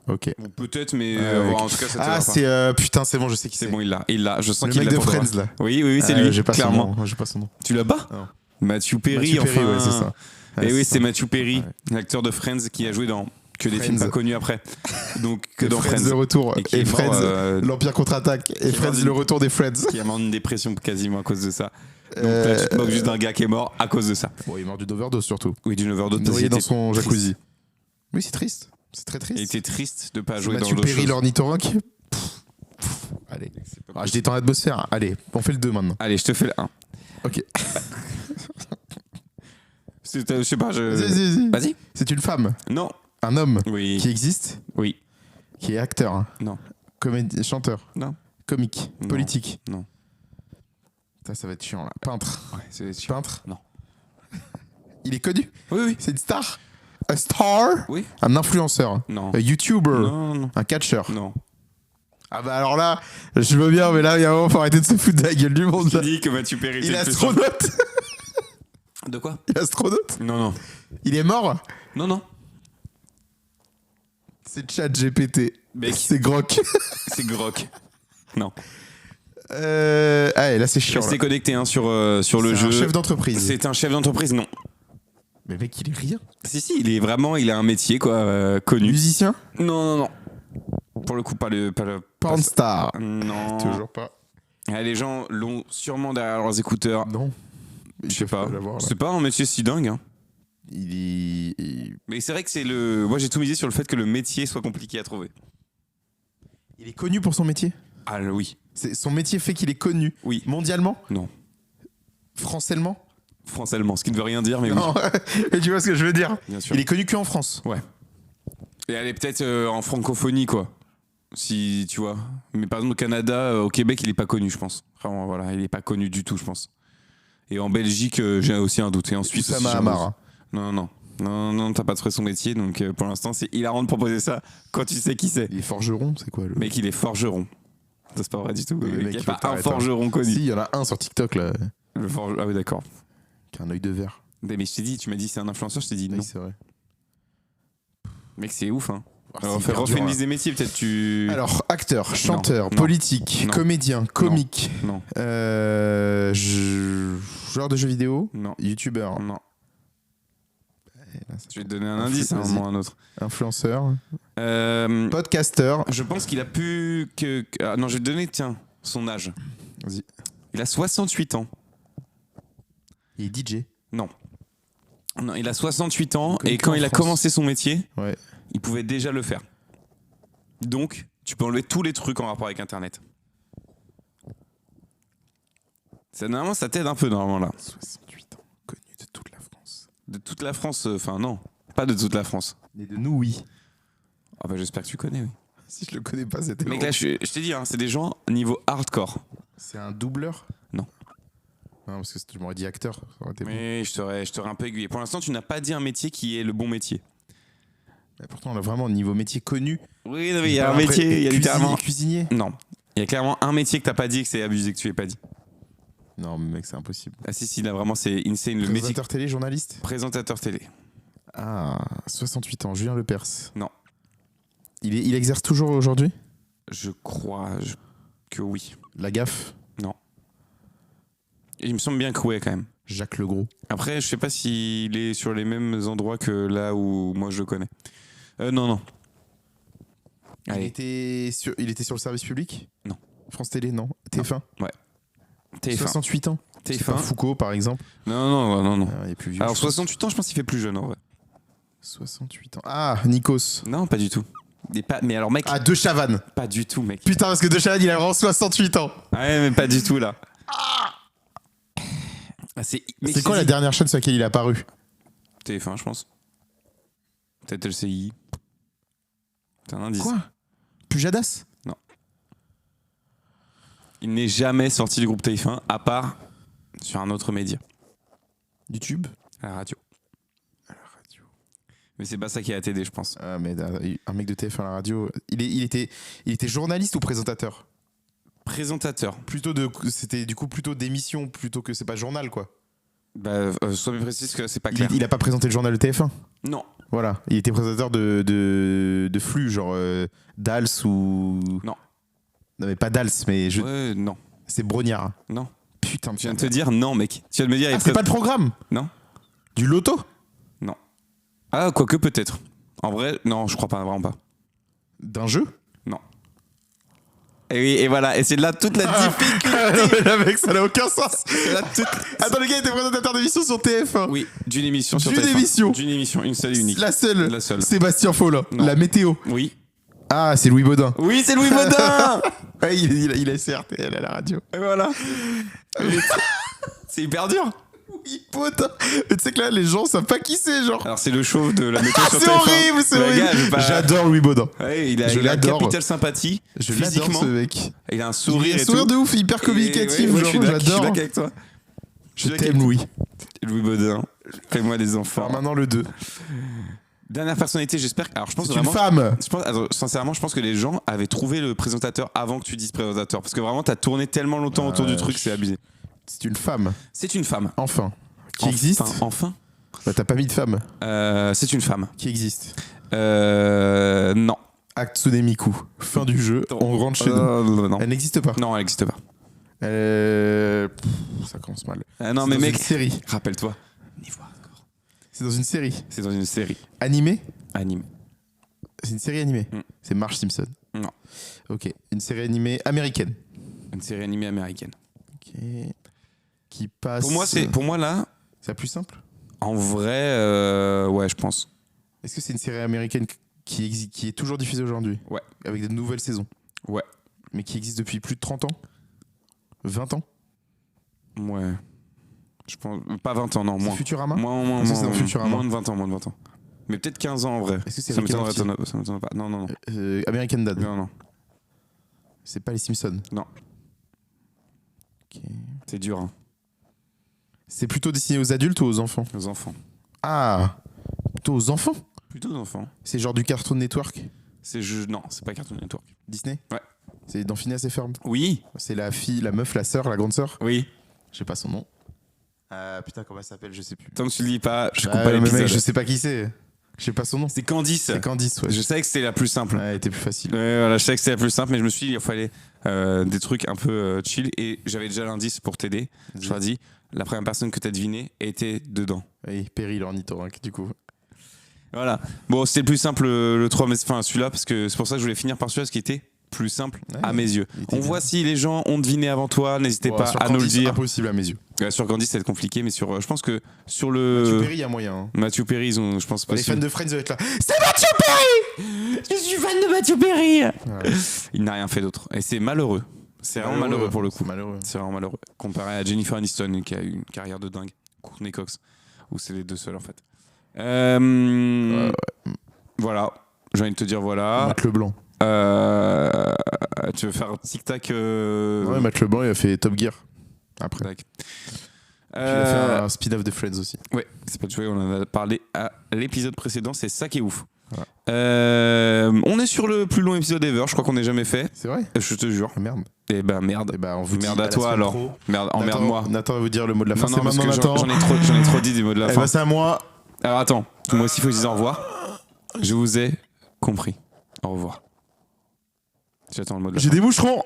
Ok. Ou peut-être, mais ok. en tout cas, ça te Ah, va pas. c'est putain, c'est bon, je sais qui C'est c'est. bon, il l'a. Je sens Le qu'il mec l'a de pour toi. Friends là. Oui, c'est lui. J'ai pas clairement. son nom. J'ai pas son nom. Tu l'as pas? Non. Matthew Perry, Matthew enfin. Perry, ouais, c'est ça. Et Ouais, oui, ça. c'est Matthew Perry, l'acteur de Friends qui a joué dans que des films Friends. pas connus après. Donc que dans Friends Friends. le retour Et qui est mort, Friends l'Empire contre-attaque et est Friends mort d'une- le retour des Friends. Qui a mort d'une dépression quasiment à cause de ça. Donc là, tu te moques juste d'un gars qui est mort à cause de ça. Bon, il est mort d'une overdose surtout. Oui, d'une overdose. Noyé Il dans était son triste. jacuzzi. Oui, c'est triste. C'est très triste. Il était triste de pas jouer dans Matthew d'autres Perry choses. l'ornithorynque. Allez. Ah, je détends l'atmosphère. Allez, on fait le 2 maintenant. Allez, je te fais le 1. Ok. Je sais pas, Vas-y. Vas-y. C'est une femme, Non. un homme Oui. qui existe, Oui. qui est acteur, Non. chanteur, Non. comique, Non. politique. Non. Ça va être chiant là. Peintre. Ouais, c'est chiant. Peintre. Non. Il est connu. Oui. C'est une star. Un star. Oui. Un influenceur. Non. Un YouTuber. Non. Un catcheur. Non. Ah bah alors là, je veux bien, mais là, il y a un moment, faut arrêter de se foutre de la gueule du monde. Je Là. dis que Matthew Perry Il est c'est le plus astronaute. simple. De quoi? Il est astronaute. Non. Il est mort. Non. C'est ChatGPT. Mec. C'est Grok. C'est Grok. Non. Allez, là, c'est chiant. Restez Là. connecté hein, sur le C'est jeu. un chef d'entreprise. C'est un chef d'entreprise, non. Mais mec, il est rien. Si, il a un métier, quoi, connu. Musicien. Non. Pour le coup, pas le. Porn star. Non. Toujours pas. Ah, les gens l'ont sûrement derrière leurs écouteurs. Non. Je sais pas. L'avoir, là. C'est pas un métier si dingue. Hein. Il Mais c'est vrai que c'est le. Moi, j'ai tout misé sur le fait que le métier soit compliqué à trouver. est connu pour son métier. Ah, oui. Son métier fait qu'il est connu. Oui. Mondialement. Non. Françainement. France-allemand, ce qui ne veut rien dire, mais Non. Mais tu vois ce que je veux dire. oui. Bien sûr. Il est connu qu'en France. Ouais. Et elle est peut-être en francophonie, quoi. Si tu vois. Mais par exemple, au Canada, au Québec, il est pas connu, je pense. Vraiment, voilà, il est pas connu du tout, je pense. Et en Belgique, j'ai aussi un doute. Et en Suisse, aussi, Oussama j'ai un Hamar. doute. Non, t'as pas trouvé son métier, donc pour l'instant, c'est hilarant de proposer ça quand tu sais qui c'est. Il est forgeron, c'est quoi le Mec, il est forgeron. Ça, c'est pas vrai du tout. Le Il mec, n'y a il faut pas un t'arrêter. forgeron connu. Si, il y en a un sur TikTok là, Ah oui, d'accord. qui a un œil de verre. Mais je t'ai dit, tu m'as dit c'est un influenceur, je t'ai dit non. Oui, c'est vrai. Mec, c'est ouf, hein. C'est Alors, hyper refais dur, une là. liste des métiers, peut-être tu. Alors, acteur, chanteur, non, politique, non, comédien, comique, Non, joueur de jeux vidéo, non, youtubeur, non. là, ça Je vais te donner un indice à un Vas-y. moment ou à un autre. influenceur, Euh, podcaster. je pense qu'il a pu Ah, non, je vais te donner, tiens, son âge. Vas-y. Il a 68 ans. Il est DJ. Non, il a 68 ans Connu et quand qu'en il a France. commencé son métier, Ouais. il pouvait déjà le faire. Donc, tu peux enlever tous les trucs en rapport avec Internet. Normalement, ça t'aide un peu, normalement, là. 68 ans, connu de toute la France. De toute la France, enfin, non. Pas de toute la France. Mais de nous, oui. Ah bah, j'espère que tu connais, oui. Si je le connais pas, c'était. Mec, là, je t'ai dit, hein, c'est des gens niveau hardcore. C'est un doubleur. Non. Non, parce que tu m'aurais dit acteur. Ça aurait été bon. Mais je t'aurais un peu aiguillé. Pour l'instant, tu n'as pas dit un métier qui est le bon métier. Mais pourtant, on a vraiment un niveau métier connu. Oui, non, mais il y a un métier, il y a littéralement. Cuisinier. Non. Il y a clairement un métier que t'as pas dit et que c'est abusé que tu aies pas dit. Non, mais mec, c'est impossible. Ah si, là vraiment c'est insane le métier. Présentateur télé, journaliste. Présentateur télé. Ah, 68 ans, Julien Lepers. Non. Il exerce toujours aujourd'hui. Je crois que oui. La gaffe. Non. Il me semble bien que ouais quand même. Jacques Legros. Après, je sais pas s'il est sur les mêmes endroits que là où moi je le connais. Non. Il Allez. était sur le service public. France Télé, non. TF1. TF1. 68 ans. C'est pas TF1. Foucault, par exemple. Non. Il est plus vieux. Alors je pense. 68 ans, je pense qu'il fait plus jeune en vrai. 68 ans. Ah, Nikos. Non, pas du tout. Mais alors mec, Ah, De Chavannes. pas du tout mec. Putain, parce que De Chavannes, il a vraiment 68 ans. Ouais, mais pas du tout là. Ah, C'est quoi la dernière chaîne sur laquelle il est apparu? TF1, je pense. Peut-être LCI. C'est un indice. Quoi? Pujadas? Il n'est jamais sorti du groupe TF1 à part sur un autre média, YouTube? à la radio. Mais c'est pas ça qui a TD, je pense. Ah, mais un mec de TF1 à la radio. Il était journaliste ou présentateur? Présentateur. C'était du coup plutôt d'émission plutôt que c'est pas journal, quoi. Bah, sois plus précis que c'est pas clair. Il a pas présenté le journal de TF1. Non. Voilà. Il était présentateur de flux, genre Dals ou. Non. Non, mais pas Dals, mais Ouais, non. c'est Brognard. Non. Putain, Je viens de te dire non, mec. Tu viens de me dire. Ah, c'est pas le programme? Non. Du loto? Non. Ah, quoique peut-être. En vrai, non, je crois pas, vraiment pas. D'un jeu? Non. Et oui, et voilà. Et c'est là toute la difficulté. Non, mais là, mec, ça n'a aucun sens. C'est là toute- Attends, le gars était présentateur d'émission sur TF1. Oui, d'une émission sur D'une TF1. émission. D'une émission, une seule et unique. La seule. La seule. Sébastien Follin. Non. La météo. Oui. Ah, c'est Louis Baudin. Oui, c'est Louis Baudin. Ouais, il est CRTL à la radio. Et voilà. C'est hyper dur. Oui, Baudin. Mais tu sais que là, les gens savent pas qui c'est, genre. Alors c'est le show de la météo Ah, sur c'est TF1. horrible, c'est Le horrible. gars, je vais pas- J'adore Louis Baudin. Ouais, il Je a l'adore. capital sympathie. Je l'adore, Physiquement. ce mec. Il a un Il sourire a un et sourire tout. de ouf, hyper communicatif, Et ouais, genre, je suis d'accord j'adore. avec toi. Je t'aime, Louis. Louis Baudin. Fais-moi des enfants. Alors maintenant, le 2. Dernière personnalité, j'espère. Alors je pense C'est une vraiment. femme. Sincèrement, je pense que les gens avaient trouvé le présentateur avant que tu dises présentateur. Parce que vraiment, t'as tourné tellement longtemps autour du truc, c'est abusé. C'est une femme. C'est une femme. Enfin. Qui Enfin, existe? Enfin. Bah, t'as pas mis de femme. C'est une femme. Qui existe? Non. Hatsune Miku. Fin du jeu. On rentre chez nous. Non. Elle n'existe pas. Non, elle n'existe pas. Ça commence mal. Non, C'est mais dans mec, une série. rappelle-toi. Niveau hardcore. C'est dans une série. C'est dans une série Animée? animée. C'est une série animée. Mm. C'est Marge Simpson. Non. Ok. Une série animée américaine. Une série animée américaine. Ok. Qui passe. Pour moi là, C'est la plus simple. en vrai, ouais, je pense. Est-ce que c'est une série américaine qui est toujours diffusée aujourd'hui? Ouais. Avec de nouvelles saisons? Ouais. Mais qui existe depuis plus de 30 ans? 20 ans? Ouais. Je pense pas 20 ans, non, C'est moins. Futurama? Moins, Est-ce que c'est dans Futurama? moins de 20 ans, moins de 20 ans. Mais peut-être 15 ans en vrai. Est-ce que c'est ça Rick and m'étonnerait Morty? ça m'étonnerait pas. Non. American Dad? Non. C'est pas les Simpsons? Non. Ok. C'est dur, hein, C'est plutôt destiné aux adultes ou aux enfants? aux enfants. Ah! Plutôt aux enfants? Plutôt aux enfants. C'est genre du Cartoon Network? Non, c'est pas Cartoon Network. Disney? Ouais. C'est dans Phineas et Ferb? Oui. C'est la fille, la meuf, la sœur, la grande sœur? Oui. Je sais pas son nom. Putain, comment elle s'appelle? Je sais plus. Tant que tu le dis pas, je coupe Ah, pas mais l'épisode. mec, je sais pas qui c'est. Je sais pas son nom. C'est Candice. C'est Candice, ouais. Je savais que c'était la plus simple. Ouais, elle était plus facile. Ouais, voilà, je savais que c'était la plus simple, mais je me suis dit, il fallait des trucs un peu chill. Et j'avais déjà l'indice pour t'aider. Je leur ai dit, la première personne que t'as deviné était dedans. Oui, Perry l'ornithorynque, du coup. Voilà. Bon, c'était le plus simple, le 3, mais enfin celui-là, parce que c'est pour ça que je voulais finir par celui-là, ce qui était plus simple Ouais, à mes yeux. il était On bien. voit si les gens ont deviné avant toi, n'hésitez Bon, pas sur à nous le Candice, dire. Impossible à mes yeux. Sur Candice, ça va être compliqué, mais sur, je pense que sur Mathieu le. Perry, il y a moyen. Hein. Mathieu Perry, ils ont, je pense pas. Les fans de Friends doivent être là. Je suis fan de Mathieu Perry. Voilà. Il n'a rien fait d'autre. Et c'est malheureux. C'est vraiment malheureux pour le coup. C'est malheureux. C'est vraiment malheureux. Comparé à Jennifer Aniston, qui a eu une carrière de dingue. Courtney Cox, où c'est les deux seuls en fait. Voilà. J'ai envie de te dire voilà. Matt Leblanc. Tu veux faire un tic-tac Ouais, Matt Leblanc, il a fait Top Gear. Après. tac. Puis il a fait un spin-off de Friends aussi. Ouais, c'est pas joué, on en a parlé à l'épisode précédent, c'est ça qui est ouf. Voilà. On est sur le plus long épisode ever, je crois qu'on n'ait jamais fait. C'est vrai? Je te jure. Ah, merde. Et ben merde. Et bah, on vous dit Merde à la toi semaine alors. pro. Merde, emmerde-moi. Nathan va vous dire le mot de la fin. Non, C'est parce maintenant, que Nathan. j'en ai trop dit des mots de la Eh fin. bah, c'est à moi. Alors attends, moi aussi il faut que je dise au revoir. Je vous ai compris. Au revoir. J'attends le mot de la fin. J'ai des moucherons.